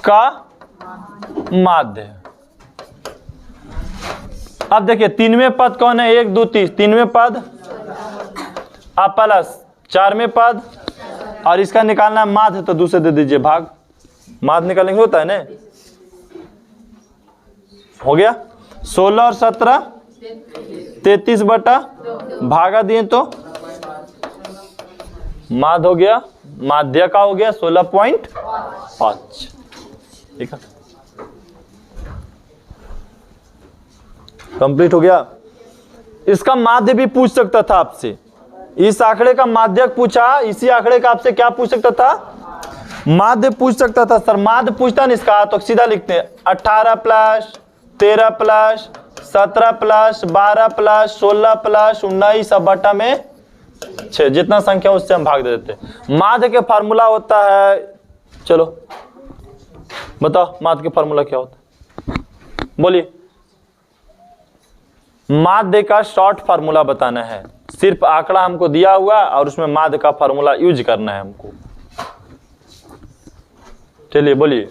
का माध्य। अब देखिए 3 में पद कौन है? 1 2 3, 3 में पद अब प्लस 4 में पद और इसका निकालना है माध्य, तो दूसरे दे दीजिए भाग। माध्य निकालेंगे होता है ना, हो गया 16 और 17 33 बटा भागा दिए तो माध्य हो गया, माध्य का हो गया 16.5। ठीक है, कंप्लीट हो गया। इसका माध्य भी पूछ सकता था आपसे। इस आंकड़े का माध्यक पूछा, इसी आंकड़े का आपसे क्या पूछ सकता था? माध्य पूछ सकता था। सर माध्य पूछता नहीं इसका तो सीधा लिखते हैं 18 plus 13 plus 17 plus 12 plus 16 plus 19 अब बटा में 6, जितना संख्या उससे हम भाग दे देते। माध्य के फार्मूला होता है, चलो बताओ माध्य के फार्मूला क्या होता है? बोलिए। माध्य का शॉर्ट फार्मूला बताना है। सिर्फ आंकड़ा हमको दिया हुआ और उसमें माध्य का फार्मूला यूज करना है हमको। चलिए बोलिए।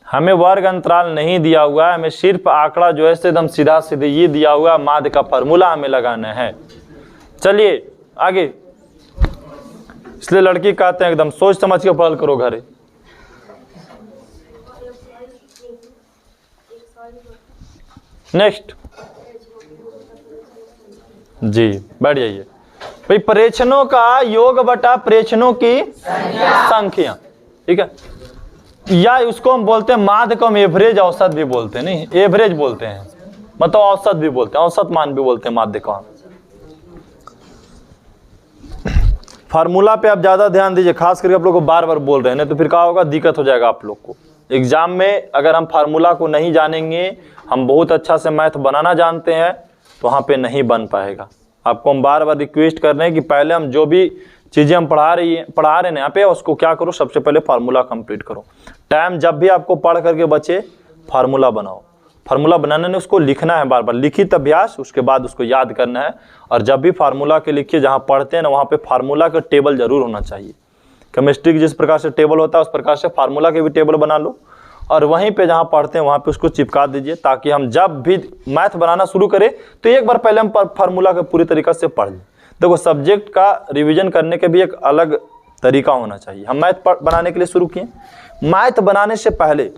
हमें वर्ग अंतराल नहीं दिया हुआ है, हमें सिर्फ आंकड़ा जो है एकदम सीधा सीधे ये दिया हुआ, माध्य का फार्मूला हमें लगाना है। चलिए आगे। इसलिए लड़की कहते हैं एकदम सोच समझ के पढ़ल करो घरे। नेक्स्ट जी, बैठ जाइए भाई। प्रेक्षणों का योग बटा प्रेक्षणों की संख्या, ठीक है। या उसको हम बोलते हैं माध्य को हम एवरेज औसत भी बोलते हैं, नहीं एवरेज बोलते हैं, मतलब औसत भी बोलते हैं, औसत मान भी बोलते हैं माध्य को हम। फार्मूला पे आप ज्यादा ध्यान दीजिए, खास करके आप लोग को बार बार बोल रहे हैं, तो फिर क्या होगा, दिक्कत हो जाएगा आप लोग को एग्जाम में। अगर हम फार्मूला को नहीं जानेंगे, हम बहुत अच्छा से मैथ बनाना जानते हैं, तो वहाँ पे नहीं बन पाएगा। आपको हम बार बार रिक्वेस्ट कर रहे हैं कि पहले हम जो भी चीज़ें हम पढ़ा रहे हैं यहाँ पे, उसको क्या करो, सबसे पहले फार्मूला कंप्लीट करो। टाइम जब भी आपको पढ़ करके बचे, फार्मूला बनाओ। फार्मूला बनाने में उसको लिखना है, बार बार लिखित अभ्यास, उसके बाद उसको याद करना है। और जब भी फार्मूला के लिखिए, जहाँ पढ़ते हैं ना वहाँ पे फार्मूला का टेबल जरूर होना चाहिए। केमिस्ट्री की जिस प्रकार से टेबल होता है, उस प्रकार से फार्मूला के भी टेबल बना लो, और वहीं पे जहाँ पढ़ते हैं वहाँ पे उसको चिपका दीजिए, ताकि हम जब भी मैथ बनाना शुरू करें तो एक बार पहले हम फार्मूला का पूरी तरीक़ा से पढ़ लें। देखो, सब्जेक्ट का रिवीजन करने के भी एक अलग तरीका होना चाहिए। हम मैथ बनाने के लिए शुरू किए, मैथ बनाने से पहले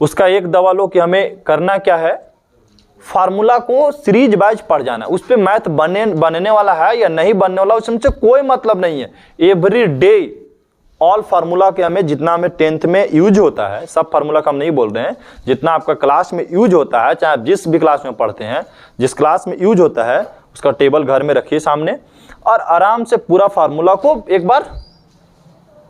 उसका एक दवा लो कि हमें करना क्या है, फार्मूला को सीरीज वाइज पढ़ जाना। उस पर मैथ बनने वाला है या नहीं बनने वाला, उससे कोई मतलब नहीं है। एवरी डे ऑल फार्मूला के हमें जितना हमें 10th में यूज होता है, सब फार्मूला का हम नहीं बोल रहे हैं, जितना आपका क्लास में यूज होता है, चाहे आप जिस भी क्लास में पढ़ते हैं, जिस क्लास में यूज होता है उसका टेबल घर में रखिए सामने, और आराम से पूरा फार्मूला को एक बार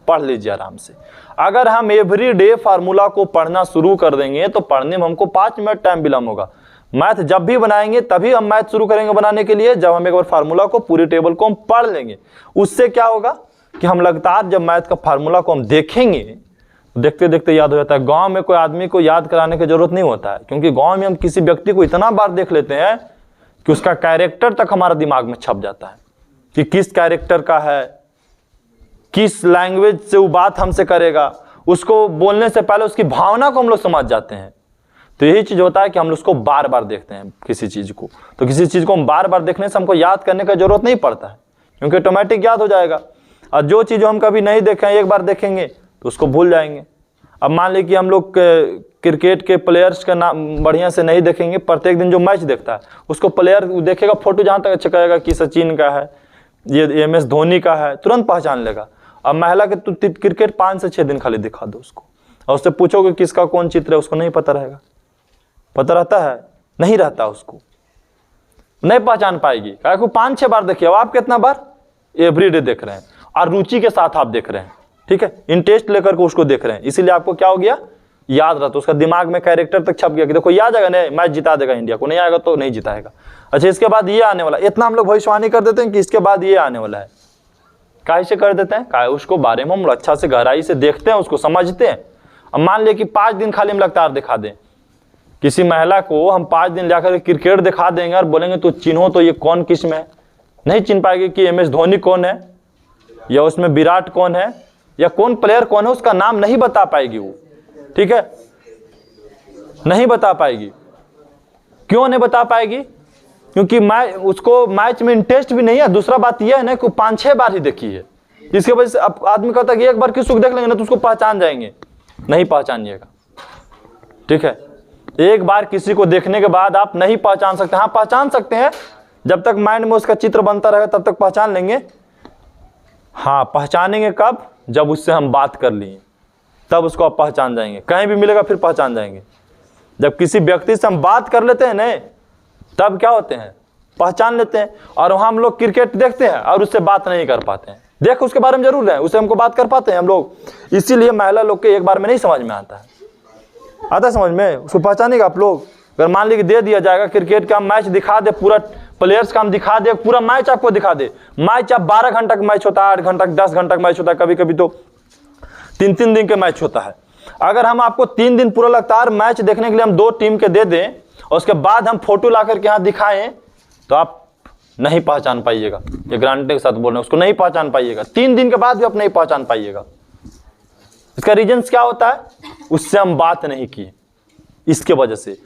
पढ़ लीजिए आराम से। अगर हम एवरी डे फार्मूला को पढ़ना शुरू कर देंगे तो पढ़ने में हमको 5 मिनट टाइम विलम्ब होगा। मैथ जब भी बनाएंगे तभी हम मैथ शुरू करेंगे बनाने के लिए, जब हम एक बार फार्मूला को, पूरी टेबल को हम पढ़ लेंगे। उससे क्या होगा कि हम लगातार जब मैथ का फार्मूला को हम देखेंगे, देखते देखते याद हो जाता है। गांव में कोई आदमी को याद कराने की जरूरत नहीं होता है, क्योंकि गांव में हम किसी व्यक्ति को इतना बार देख लेते हैं कि उसका कैरेक्टर तक हमारा दिमाग में छप जाता है कि किस कैरेक्टर का है, किस लैंग्वेज से वो बात हमसे करेगा, उसको बोलने से पहले उसकी भावना को हम लोग समझ जाते हैं। तो यही चीज होता है कि हम लोग उसको बार बार देखते हैं किसी चीज को, तो किसी चीज को हम बार बार देखने से हमको याद करने का जरूरत नहीं पड़ता है, क्योंकि ऑटोमेटिक याद हो जाएगा। और जो चीज हम कभी नहीं देखे, एक बार देखेंगे तो उसको भूल जाएंगे। अब मान लीजिए कि हम लोग क्रिकेट के प्लेयर्स का नाम बढ़िया से नहीं देखेंगे, प्रत्येक दिन जो मैच देखता है उसको प्लेयर देखेगा, फोटो जहाँ तक अच्छा कहेगा कि सचिन का है, ये MS धोनी का है, तुरंत पहचान लेगा। अब महिला के क्रिकेट 5 से 6 दिन खाली दिखा दो उसको, और उससे पूछोगे किसका कौन चित्र है, उसको नहीं पता रहेगा। पता रहता है? नहीं रहता, उसको नहीं पहचान पाएगी। क्या 5-6 बार देखिए, अब आप कितना बार एवरीडे देख रहे हैं और रुचि के साथ आप देख रहे हैं, ठीक है, इंटरेस्ट लेकर के उसको देख रहे हैं, इसीलिए आपको क्या हो गया, याद रहता, उसका दिमाग में कैरेक्टर तक छप गया कि देखो याद आएगा, नहीं मैच जिता देगा इंडिया को, नहीं आएगा तो नहीं जिताएगा। अच्छा, इसके बाद ये आने वाला, इतना हम लोग भविष्यवाणी कर देते हैं कि इसके बाद ये आने वाला है। काहे से कर देते हैं? काहे उसको बारे में हम अच्छा से गहराई से देखते हैं, उसको समझते हैं। अब मान लिया कि 5 दिन खाली हम लगातार दिखा दें किसी महिला को, हम 5 दिन जाकर क्रिकेट दिखा देंगे और बोलेंगे तो चिन्हो तो ये कौन किस्म है, नहीं चिन्ह पाएगी कि MS धोनी कौन है, या उसमें विराट कौन है, या कौन प्लेयर कौन है, उसका नाम नहीं बता पाएगी वो, ठीक है, नहीं बता पाएगी। क्यों नहीं बता पाएगी? क्योंकि उसको मैच में इंटरेस्ट भी नहीं है। दूसरा बात यह है ना कि 5-6 बार ही देखी है, इसके वजह से अब आदमी कहता है कि एक बार किसी को देख लेंगे ना तो उसको पहचान जाएंगे, नहीं पहचानिएगा, ठीक है। एक बार किसी को देखने के बाद आप नहीं पहचान सकते। हाँ, पहचान सकते हैं, जब तक माइंड में उसका चित्र बनता रहेगा तब तक पहचान लेंगे। हाँ, पहचानेंगे कब? जब उससे हम बात कर लिए, तब उसको आप पहचान जाएंगे। कहीं भी मिलेगा फिर पहचान जाएंगे। जब किसी व्यक्ति से हम बात कर लेते हैं ना, तब क्या होते हैं, पहचान लेते हैं। और वहाँ हम लोग क्रिकेट देखते हैं और उससे बात नहीं कर पाते हैं, देख उसके बारे में जरूर है, उससे हमको बात कर पाते हैं हम लोग। इसीलिए महिला लोग के एक बार में नहीं समझ में आता है, आता समझ में, उसको पहचानेगा आप लोग। अगर मान लीजिए दे दिया जाएगा क्रिकेट का मैच दिखा दे, पूरा प्लेयर्स का हम दिखा दे, पूरा मैच आपको दिखा दे, मैच अब 12 घंटा का मैच होता है, 8 घंटा 10 घंटा का मैच होता है, कभी कभी तो 3-3 दिन के मैच होता है। अगर हम आपको 3 दिन पूरा लगातार मैच देखने के लिए हम 2 टीम के दे दें और उसके बाद हम फोटो ला करके यहाँ दिखाएं, तो आप नहीं पहचान पाइएगा। ये गारंटी के साथ बोल रहे हैं, उसको नहीं पहचान पाइएगा। 3 दिन के बाद भी आप नहीं पहचान पाइएगा। इसका रीजन क्या होता है? उससे हम बात नहीं की, इसके वजह से।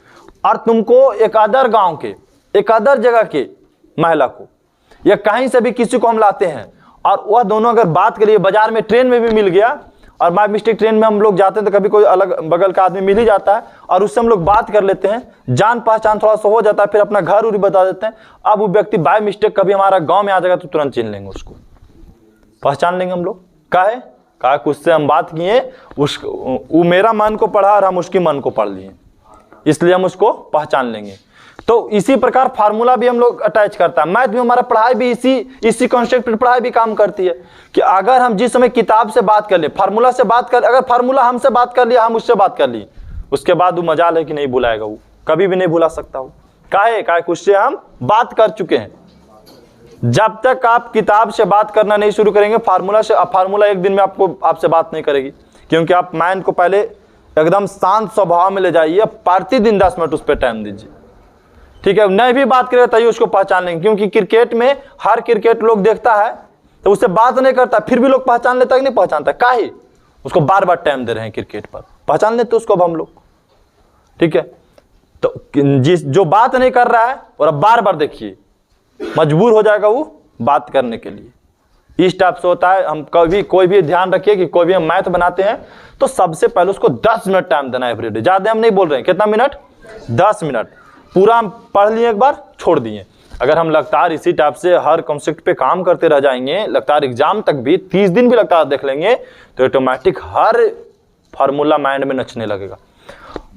और तुमको एक अदर गांव के, एक अदर जगह के महिला को या कहीं से भी किसी को हम लाते हैं और वह दोनों अगर बात करिए बाजार में ट्रेन में भी मिल गया, और बाय मिस्टेक ट्रेन में हम लोग जाते हैं तो कभी कोई अलग बगल का आदमी मिल ही जाता है और उससे हम लोग बात कर लेते हैं, जान पहचान थोड़ा सा हो जाता है, फिर अपना घर उरी बता देते हैं। अब वो व्यक्ति बाय मिस्टेक कभी हमारा गांव में आ जाएगा तो तुरंत चिन्ह लेंगे, उसको पहचान लेंगे हम लोग। कहा कि उससे हम बात किए, वो मेरा मन को पढ़ा और हम उसके मन को पढ़ लिए, इसलिए हम उसको पहचान लेंगे। तो इसी प्रकार फार्मूला भी हम लोग अटैच करता है। मैथ भी हमारा पढ़ाई भी इसी कॉन्सेप्ट पर पढ़ाई भी काम करती है कि अगर हम जिस समय किताब से बात कर ले, फार्मूला से बात कर, अगर फार्मूला हमसे बात कर लिया, हम उससे बात कर ली, उसके बाद वो मजाल है कि नहीं भुलाएगा, वो कभी भी नहीं भुला सकता। वो काहे उससे हम बात कर चुके हैं। जब तक आप किताब से बात करना नहीं शुरू करेंगे, फार्मूला एक दिन में आपसे बात नहीं करेगी, क्योंकि आप माइंड को पहले एकदम शांत स्वभाव में ले जाइए, प्रतिदिन 10 मिनट उस पर टाइम दीजिए, ठीक है। नहीं भी बात करेगा तभी उसको पहचान लेंगे, क्योंकि क्रिकेट में हर क्रिकेट लोग देखता है तो उससे बात नहीं करता, फिर भी लोग पहचान लेता है कि नहीं पहचानता, काहे उसको बार बार टाइम दे रहे हैं क्रिकेट पर, पहचान लेते उसको अब हम लोग, ठीक है। तो जो बात नहीं कर रहा है और अब बार बार देखिए, मजबूर हो जाएगा वो बात करने के लिए। इस टाइप से होता है। हम कभी कोई भी ध्यान रखिए कि कोई भी हम मैथ बनाते हैं तो सबसे पहले उसको 10 मिनट टाइम देना है एवरीडे। ज्यादा हम नहीं बोल रहे हैं, कितना मिनट, 10 मिनट पूरा हम पढ़ लिए, एक बार छोड़ दिए। अगर हम लगातार इसी टाइप से हर कॉन्सेप्ट पे काम करते रह जाएंगे, लगातार एग्जाम तक भी 30 दिन भी लगातार देख लेंगे, तो ऑटोमेटिक हर फार्मूला माइंड में नचने लगेगा।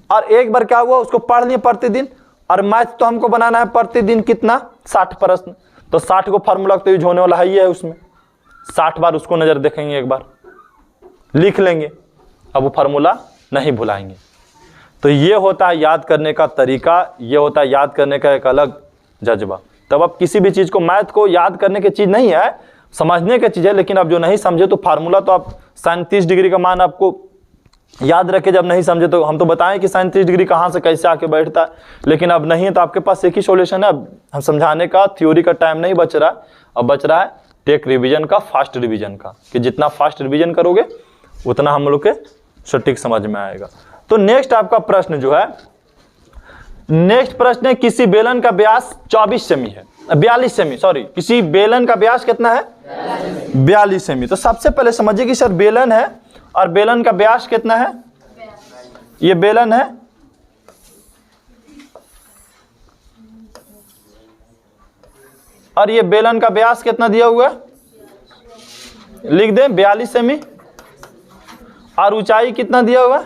और एक बार क्या हुआ, उसको पढ़ लिए प्रतिदिन, और मैथ तो हमको बनाना है प्रतिदिन कितना, 60 प्रश्न, तो 60 को फार्मूला तो यूज होने वाला ही है उसमें, 60 बार उसको नजर देखेंगे, एक बार लिख लेंगे, अब वो फार्मूला नहीं भुलाएंगे। तो ये होता है याद करने का तरीका, ये होता है याद करने का एक अलग जज्बा। तब अब किसी भी चीज को, मैथ को याद करने की चीज नहीं है, समझने की चीज है। लेकिन अब जो नहीं समझे तो फार्मूला तो आप 37 डिग्री का मान आपको याद रखे, जब नहीं समझे तो हम तो बताएं कि 37 डिग्री कहाँ से कैसे आके बैठता है, लेकिन अब नहीं है तो आपके पास एक ही सॉल्यूशन है। अब हम समझाने का, थ्योरी का टाइम नहीं बच रहा, अब बच रहा है टेक रिवीजन का, फास्ट रिवीजन का, कि जितना फास्ट रिवीजन करोगे उतना हम लोग के सटीक समझ में आएगा। तो नेक्स्ट आपका प्रश्न जो है, नेक्स्ट प्रश्न है, किसी बेलन का व्यास 42 सेमी है, 42 सेमी, सॉरी, किसी बेलन का व्यास कितना है, 42 सेमी। तो सबसे पहले समझिए कि सर बेलन है और बेलन का व्यास कितना है, ये बेलन है, और ये बेलन का व्यास कितना दिया हुआ है, लिख दें 42 सेमी, और ऊंचाई कितना दिया हुआ है,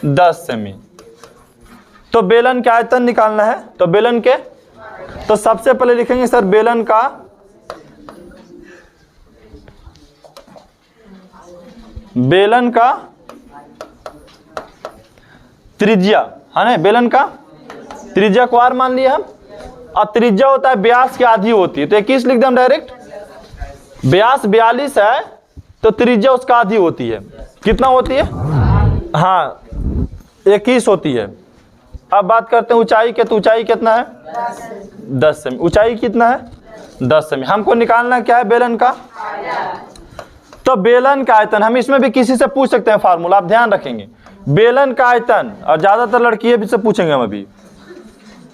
10 सेमी। तो बेलन का आयतन निकालना है, तो बेलन के, तो सबसे पहले लिखेंगे सर बेलन का त्रिज्या है ना, बेलन का त्रिज्या को आर मान लिया हम, और त्रिज्या होता है व्यास की आधी होती है, तो 21 लिख दें हम डायरेक्ट। व्यास 42 है तो त्रिज्या उसका आधी होती है, कितना होती है, हाँ 21 होती है। अब बात करते हैं ऊंचाई के, तो ऊंचाई कितना है, 10 सेमी। ऊंचाई कितना है, 10 सेमी। हमको निकालना क्या है, बेलन का, तो बेलन का आयतन, हम इसमें भी किसी से पूछ सकते हैं फार्मूला, आप ध्यान रखेंगे, बेलन का आयतन, और ज्यादातर लड़की भी से पूछेंगे हम अभी,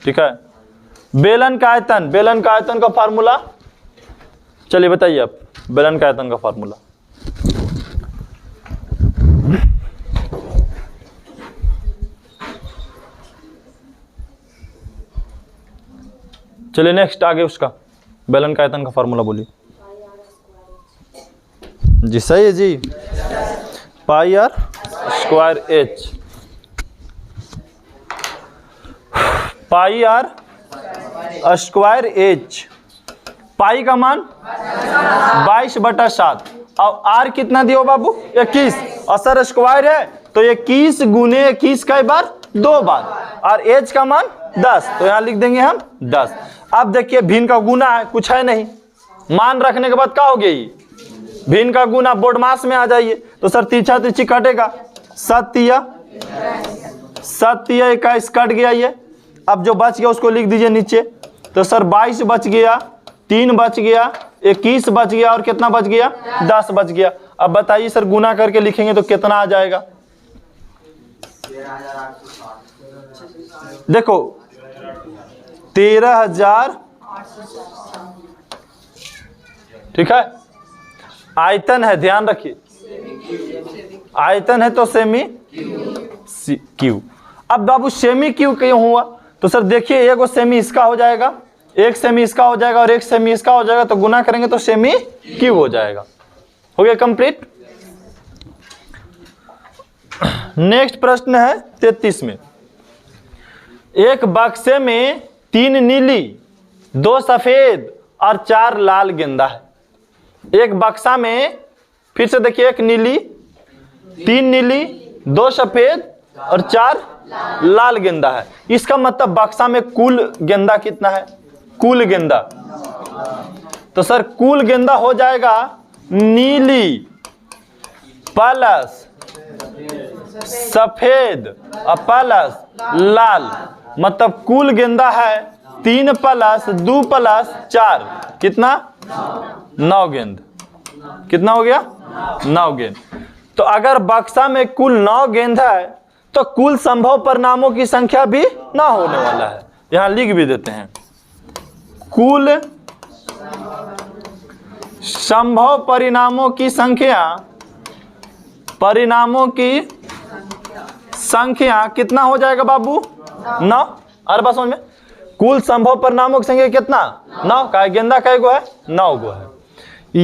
ठीक है। बेलन का आयतन, बेलन का आयतन का फार्मूला, चलिए बताइए आप, बेलन का आयतन का फार्मूला। चलिए नेक्स्ट आगे उसका बेलन का आयतन का फार्मूला बोलिए। जी सही है जी, pi r square h, pi r square h, pi का मान 22/7, और आर कितना दियो बाबू, 21, और सर स्क्वायर है तो 21 गुने 21 कई बार, 2 बार, और एच का मान 10, तो यहां लिख देंगे हम 10। अब देखिए भिन्न का गुना है, कुछ है नहीं, मान रखने के बाद क्या हो गई, भिन्न का गुना, बोर्ड मास में आ जाइए, तो सर तीछा तीछी कटेगा, 7 21 कट गया ये। अब जो बच गया उसको लिख दीजिए नीचे, तो सर 22 बच गया, 3 बच गया, 21 बच गया, और कितना बच गया, 10 बच गया। अब बताइए सर गुना करके लिखेंगे तो कितना आ जाएगा, देखो 13,000, ठीक है, आयतन है, ध्यान रखिए, आयतन है तो सेमी क्यू। अब बाबू सेमी क्यू क्यों हुआ? तो सर देखिए, एक सेमी इसका हो जाएगा, एक सेमी इसका हो जाएगा और एक सेमी इसका हो जाएगा, तो गुना करेंगे तो सेमी क्यू हो जाएगा। हो गया कंप्लीट। नेक्स्ट प्रश्न है 33 में, एक बक्से में 3 नीली 2 सफेद और 4 लाल गेंदा है। एक बक्सा में, फिर से देखिए, एक नीली, 3 नीली 2 सफेद और 4 लाल गेंदा है। इसका मतलब बक्सा में कुल गेंदा कितना है? कुल गेंदा, तो सर कुल गेंदा हो जाएगा नीली प्लस सफेद और प्लस लाल, मतलब कुल गेंदा है 3 प्लस 2 प्लस 4, कितना? 9 गेंद। कितना हो गया? 9 गेंद। तो अगर बक्सा में कुल 9 गेंद है तो कुल संभव परिणामों की संख्या भी ना होने वाला है। यहां लिख भी देते हैं, कुल संभव परिणामों की संख्या, परिणामों की संख्या कितना हो जाएगा बाबू? 9। अरे बात समझ में, कुल संभव परिणामों की संख्या कितना? 9। का गेंदा कै गो है? 9 गो है।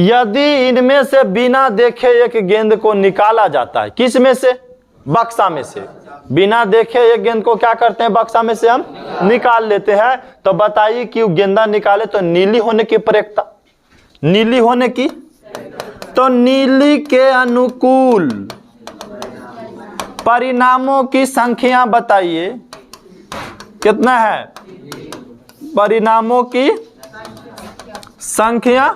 यदि इनमें से बिना देखे एक गेंद को निकाला जाता है, किस में से? बक्सा में से। बिना देखे एक गेंद को क्या करते हैं? बक्सा में से हम निकाल लेते हैं। तो बताइए कि गेंदा निकाले तो नीली होने की प्रयेकता, नीली होने की, तो नीली के अनुकूल परिणामों की संख्या बताइए कितना है? परिणामों की संख्या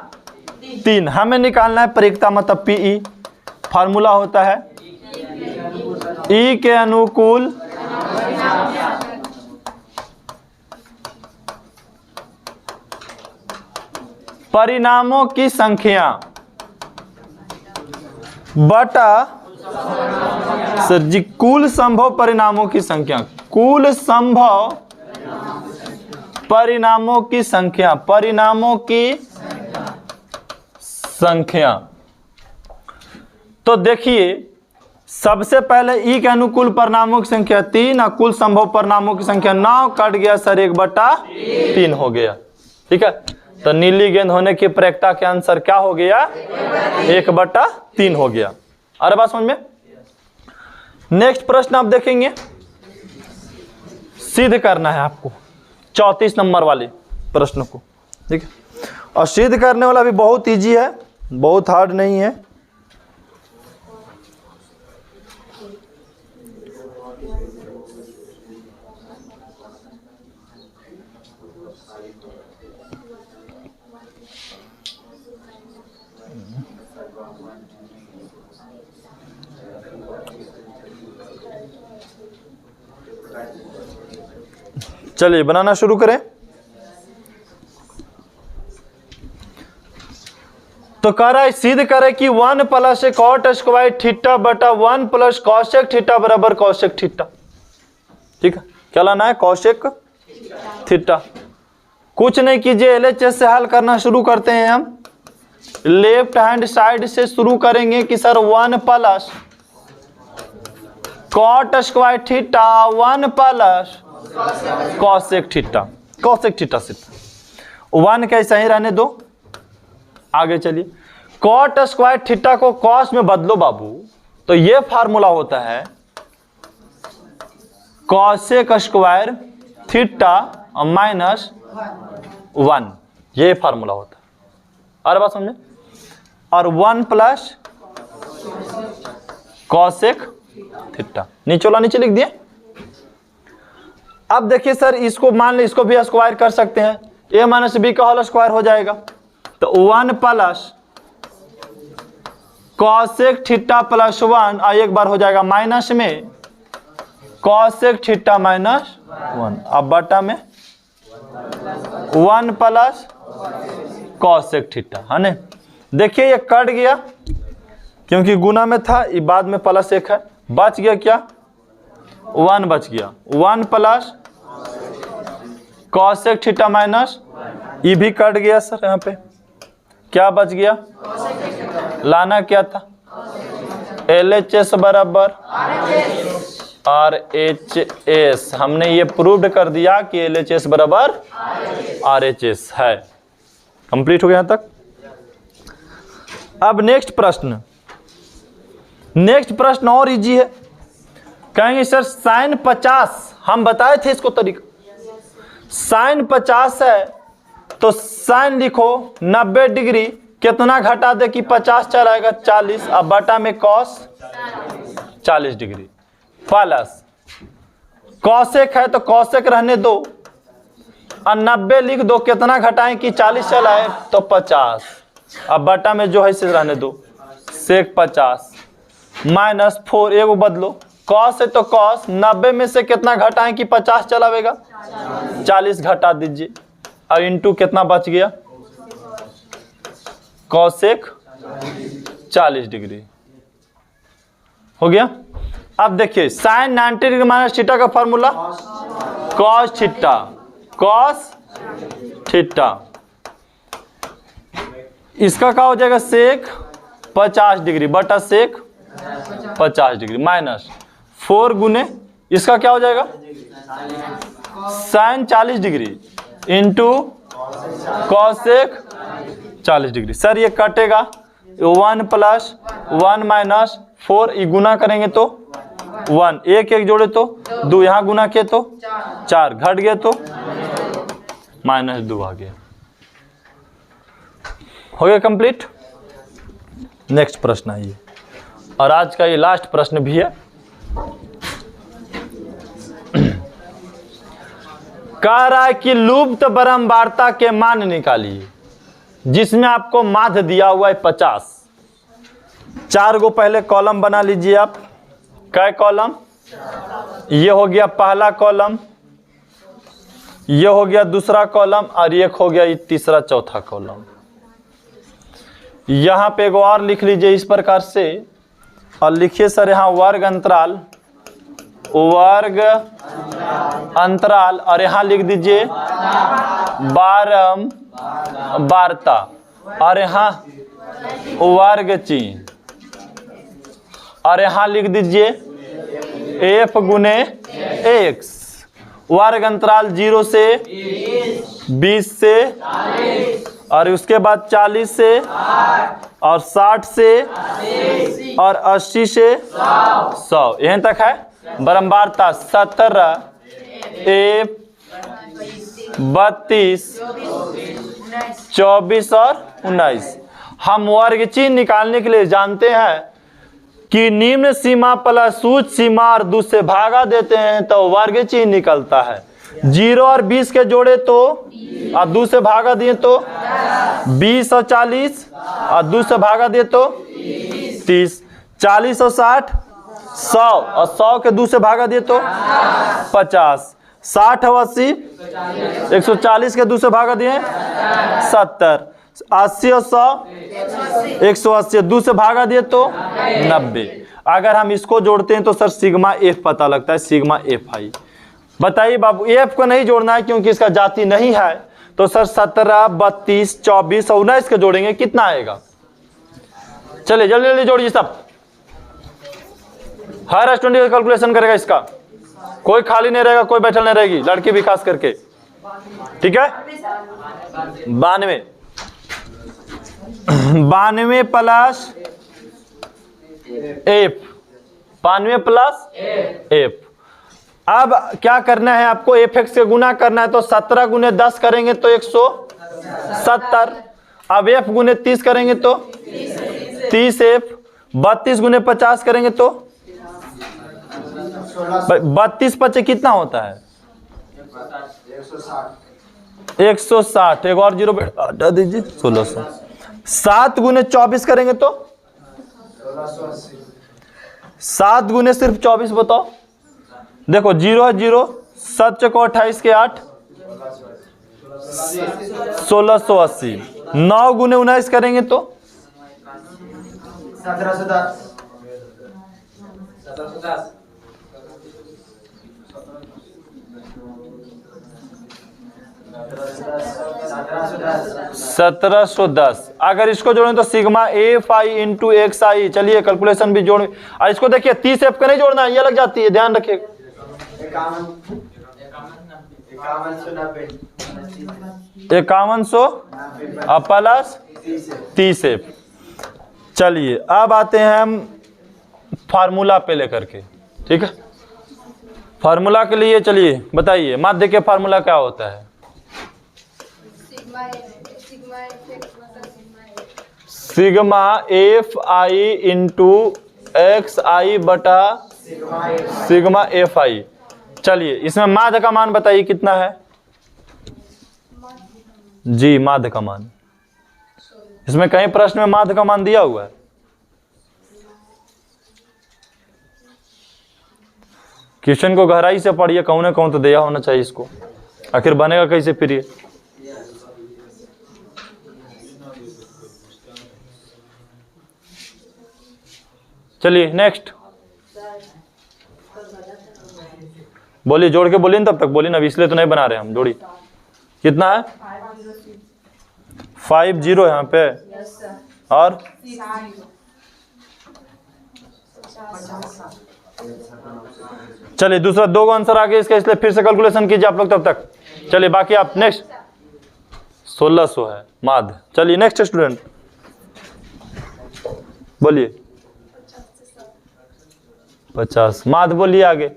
3। हमें निकालना है प्रयेकता, मतलब पीई। फार्मूला होता है ई के अनुकूल परिणामों की संख्या बटा सर जी कुल संभव परिणामों की संख्या, कुल संभव परिणामों की संख्या, परिणामों की संख्या। तो देखिए, सबसे पहले ई के अनुकूल परिणामों की संख्या 3 और कुल संभव परिणामों की संख्या 9, कट गया सर 1/3 हो गया। ठीक है, तो नीली गेंद होने की प्रयेकता के आंसर क्या हो गया? 1/3 हो गया। अरे बात समझ में। नेक्स्ट प्रश्न आप देखेंगे, सिद्ध करना है आपको 34 नंबर वाले प्रश्न को। ठीक है, और सिद्ध करने वाला भी बहुत इजी है, बहुत हार्ड नहीं है। चलिए बनाना शुरू करें। तो कह रहा है सिद्ध करें कि 1 + cot स्क्वायर थीटा बटा 1 + cosec थीटा बराबर cosec थीटा। ठीक है, क्या लाना है? cosec theta. कुछ नहीं कीजिए, LHS से हल करना शुरू करते हैं हम। लेफ्ट हैंड साइड से शुरू करेंगे कि sir 1 + cot square theta 1 + cosec theta, cosec theta से 1 कैसा ही रहने दो। आगे चलिए, cot स्क्वायर थीटा को cos में बदलो बाबू, तो ये फार्मूला होता है cosec स्क्वायर थीटा -1, ये फार्मूला होता है। अरे बात समझे। और 1 + cosec थीटा, नीचे वाला नीचे लिख दिए। अब देखिए सर, इसको मान ली, इसको भी स्क्वायर कर सकते हैं, a - b का होल स्क्वायर हो जाएगा। तो 1 + cosec थीटा +1 और एक बार हो जाएगा माइनस में cosec थीटा -1, अब बटा में 1 + cosec थीटा, है ना। देखिए ये कट गया क्योंकि गुना में था, ये बाद में +1 है, बच गया क्या? 1 बच गया। 1 + cosec थीटा -, ये भी कट गया सर। यहाँ पे क्या बच गया? लाना क्या था? LHS बराबर RHS। हमने ये प्रूव्ड कर दिया कि LHS बराबर RHS है। कंप्लीट हो गया यहां तक। अब नेक्स्ट प्रश्न और इजी है। कहेंगे सर साइन 50, हम बताए थे इसको तरीका। साइन 50 है तो साइन लिखो 90 डिग्री, कितना घटा दे कि 50 चलाएगा 40, अब बटा में कॉस 40 डिग्री, प्लस कॉसेक है तो कॉसेक रहने दो, और 90 लिख दो, कितना घटाएं कि 40 चलाए तो 50, अब बटा में जो है इसे रहने दो, सेक 50 माइनस 4, एगो बदलो, कॉस है तो कॉस 90 में से कितना घटाएं कि 50 चलावेगा 40 घटा दीजिए, और इंटू कितना बच गया कॉसेक 40 डिग्री हो गया। अब देखिए साइन 90 डिग्री माइनस थीटा का फॉर्मूला कॉस थीटा, इसका क्या हो जाएगा सेक 50 डिग्री बटा सेक 50 डिग्री माइनस 4 गुने इसका क्या हो जाएगा sine 40 degree into cosec 40 degree. Sir ये कटेगा 1 प्लस 1 माइनस 4, ये गुना करेंगे तो 1, एक एक जोड़े तो 2, यहाँ गुना किए तो 4, घट गए तो माइनस 2 आ गया। हो गया कंप्लीट। नेक्स्ट प्रश्न आइए, और आज का ये लास्ट प्रश्न भी है। कह रहा है कि लुप्त बारंबारता के मान निकालिए, जिसमें आपको माध्य दिया हुआ है 50। 4 गो पहले कॉलम बना लीजिए आप। कै कॉलम? ये हो गया पहला कॉलम, ये हो गया दूसरा कॉलम, और एक हो गया ये तीसरा चौथा कॉलम। यहां पे एक और लिख लीजिए इस प्रकार से, और लिखिए सर यहां वर्ग अंतराल, और यहां लिख दीजिए बारंबारता, और यहां वर्ग चिन्ह, और यहां लिख दीजिए F गुने x, वर्ग अंतराल 0 से 20 से, और उसके बाद 40 से, और 60 से, और 80 से 100, यहीं तक है। बारंबारता 17, F 32, 24 और 19। हम वर्ग चिन्ह निकालने के लिए जानते हैं कि निम्न सीमा प्लस उच्च सीमा और 2 से भागा देते हैं तो वर्ग चिन्ह निकलता है। 0 और 20 के जोड़े तो, और 2 से भागा दिए तो 20 और 40, और 2 से भागा दिए तो 30, 40 और 60 100, और 100 के 2 से भागा दिए तो 50, 60 और 80 140 के 2 से भागा दिए 70, 80 और 100 180, 2 से भागा दिए तो 90। अगर हम इसको जोड़ते हैं तो सर सिग्मा एफ पता लगता है, सिग्मा एफ आई। बताइए बाबू, एफ को नहीं जोड़ना है क्योंकि इसका जाति नहीं है, तो सर 17, 32, 24 और 19 के जोड़ेंगे, कितना आएगा? चलिए जल्दी जल्दी जोड़िए सब। हर स्टूडेंट कैलकुलेशन करेगा इसका, कोई खाली नहीं रहेगा, कोई बैठल नहीं रहेगी, लड़की भी खास करके, ठीक है। 92 प्लस एफ, 92 प्लस एफ। अब क्या करना है आपको, एफ एक्स के गुना करना है, तो 17 गुने 10 करेंगे तो 170। अब एफ गुने 30 करेंगे तो 30 एफ, 32 गुने 50 करेंगे तो 32 पचे कितना होता है 160, एक और 0 हटा दीजिए 1600। 7 गुने 24 करेंगे तो 7 गुने सिर्फ 24 बताओ, देखो 0 है 0, 7 चौको 28 के 8 1680। 9 गुने 19 करेंगे तो 1710। 1710। अगर इसको जोड़ें तो sigma F I into X I. चलिए कैलकुलेशन भी जोड़, और इसको देखिए 30 एफ का नहीं जोड़ना है, ये लग जाती है, ध्यान रखिए। 5100 प्लस 30 एफ। चलिए अब आते हैं हम फार्मूला पे लेकर के, ठीक है। फार्मूला के लिए चलिए बताइए, माध्य के फार्मूला क्या होता है? Sigma F I into X I बटा सिग्मा एफ आई। चलिए इसमें माध्य का मान बताइए कितना है? जी माध्य का मान, इसमें कहीं प्रश्न में माध्य का मान दिया हुआ है? क्वेश्चन को गहराई से पढ़िए, कहूँ ना कहूँ तो दिया होना चाहिए इसको, आखिर बनेगा कैसे फिर ये? चलिए नेक्स्ट बोलिए, जोड़ के बोलिए, तब तक बोलिए ना, इसलिए तो नहीं बना रहे हम। जोड़ी कितना है? 50 यहाँ पे, और चलिए दूसरा 2 आंसर आगे इसका, इसलिए फिर से कैलकुलेशन कीजिए आप लोग तब तक। चलिए बाकी आप नेक्स्ट 1600 है माध्य। चलिए नेक्स्ट स्टूडेंट बोलिए। 50 माध्य बोलिए आगे।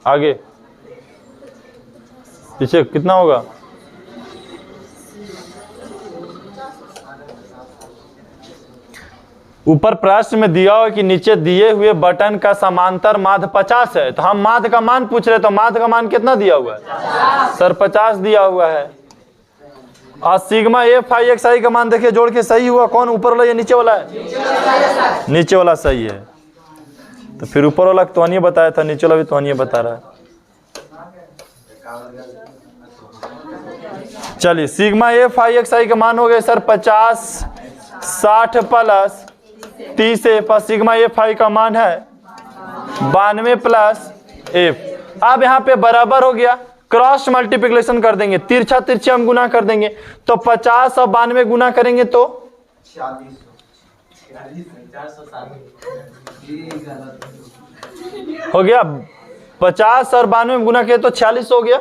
आगे पीछे कितना होगा? ऊपर प्रश्न में दिया हो कि नीचे दिए हुए बटन का समांतर माध्य 50 है, तो हम माध्य का मान पूछ रहे, तो माध्य का मान कितना दिया हुआ है? सर 50 दिया हुआ है। और सिग्मा एफ आई एक्स आई का मान देखिए, जोड़ के सही हुआ। कौन ऊपर वाला या नीचे वाला है? नीचे वाला सही है। तो फिर ऊपर वाला तो नहीं बताया था, नीचे वाला भी तो नहीं बता रहा है। चलिए सिग्मा एफ आई एक्स आई का मान हो गए sir 50 60 plus 30 F. Sigma F आई का मान है 92 प्लस एफ। अब यहाँ पे बराबर हो गया, क्रॉस मल्टीप्लिकेशन कर देंगे, तिरछा तिरछा हम गुना कर देंगे, तो 50 और 92 गुना करेंगे तो हो गया। 50 और 92 में गुना किए तो 46 हो गया,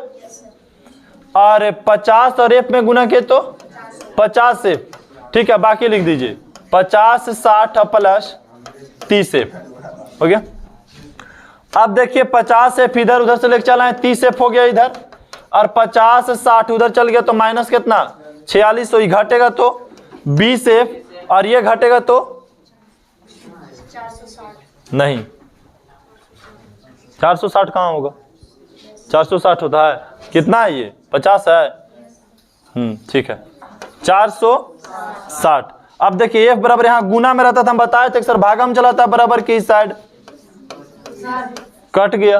और 50 और एफ में गुना किए तो 50 एफ। ठीक है, बाकी लिख दीजिए 50 60 प्लस 30 एफ हो गया। अब देखिए 50 एफ इधर उधर से लेके चला है, 30 एफ हो गया इधर, और 50 60 उधर चल गया तो माइनस कितना 46, तो ये घटेगा तो 20 एफ, और ये घटेगा तो 460 नहीं, 460 कहाँ होगा? 460 होता है, कितना है ये 50 है। ठीक है 460। अब देखिए एफ बराबर यहाँ गुना में रहता था, हम बताए थे सर भागा में चला था बराबर की इस साइड, कट गया।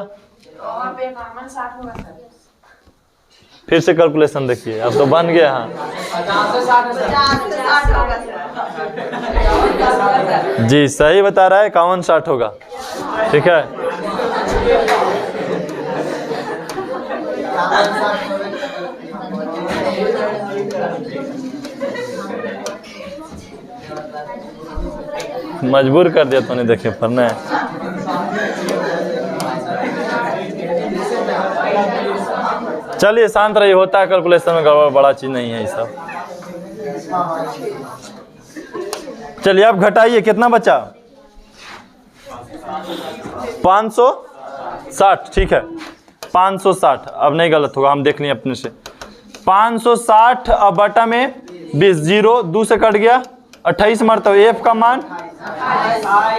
फिर से कैलकुलेशन देखिए, अब तो बन गया। हाँ जी सही बता रहा है, 51-60 होगा। ठीक है मजबूर कर दिया तूने, देखिए पढ़ना है। चलिए शांत रहिए, होता है कैलकुलेशन में गड़बड़, बड़ा चीज नहीं है ये सब। चलिए अब घटाइए, कितना बचा? 560। ठीक है 560, अब नहीं गलत होगा, हम देख लिए अपने से। 560 अब बटा में 20, 0 2 से कट गया, 28 मरतबा एफ का मान,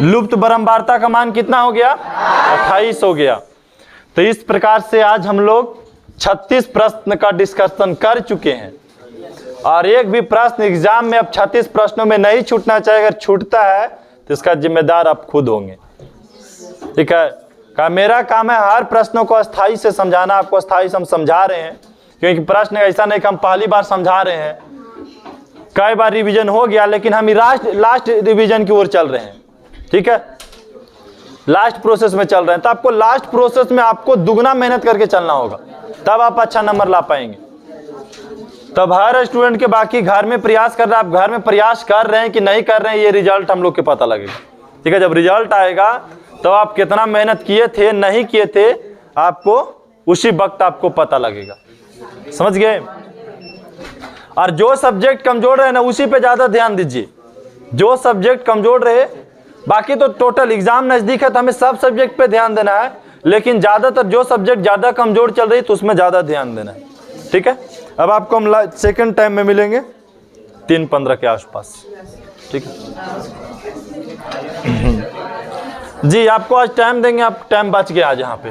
लुप्त बारंबारता का मान कितना हो गया? 28 हो गया। तो इस प्रकार से आज हम लोग 36 प्रश्न का डिस्कशन कर चुके हैं, और एक भी प्रश्न एग्जाम में अब 36 प्रश्नों में नहीं छूटना चाहिए। अगर छूटता है तो इसका जिम्मेदार आप खुद होंगे। ठीक है, का मेरा काम है हर प्रश्नों को अस्थाई से समझाना, आपको अस्थाई से हम समझा रहे हैं, क्योंकि प्रश्न ऐसा नहीं कि हम पहली बार समझा रहे हैं। कई बार रिवीजन हो गया, लेकिन हम लास्ट रिवीजन की ओर चल रहे हैं, ठीक है, लास्ट प्रोसेस में चल रहे हैं। तो आपको लास्ट प्रोसेस में आपको दुगना मेहनत करके चलना होगा, तब आप अच्छा नंबर ला पाएंगे। तब हर स्टूडेंट के बाकी घर में प्रयास कर रहे हैं, आप घर में प्रयास कर रहे हैं कि नहीं कर रहे हैं, ये रिजल्ट हम लोग के पता लगेगा, ठीक है। जब रिजल्ट आएगा तो आप कितना मेहनत किए थे नहीं किए थे, आपको उसी वक्त आपको पता लगेगा, समझ गए। और जो सब्जेक्ट कमजोर रहे ना उसी पे ज्यादा ध्यान दीजिए, जो सब्जेक्ट कमजोर रहे, बाकी तो टोटल एग्जाम नजदीक है तो हमें सब सब्जेक्ट पे ध्यान देना है, लेकिन ज्यादातर जो सब्जेक्ट ज्यादा कमजोर चल रही तो उसमें ज्यादा ध्यान देना है, ठीक है। अब आपको हम सेकंड टाइम में मिलेंगे 3:15 के आसपास, ठीक है जी। आपको आज टाइम देंगे, आप टाइम बच गया आज यहाँ पे।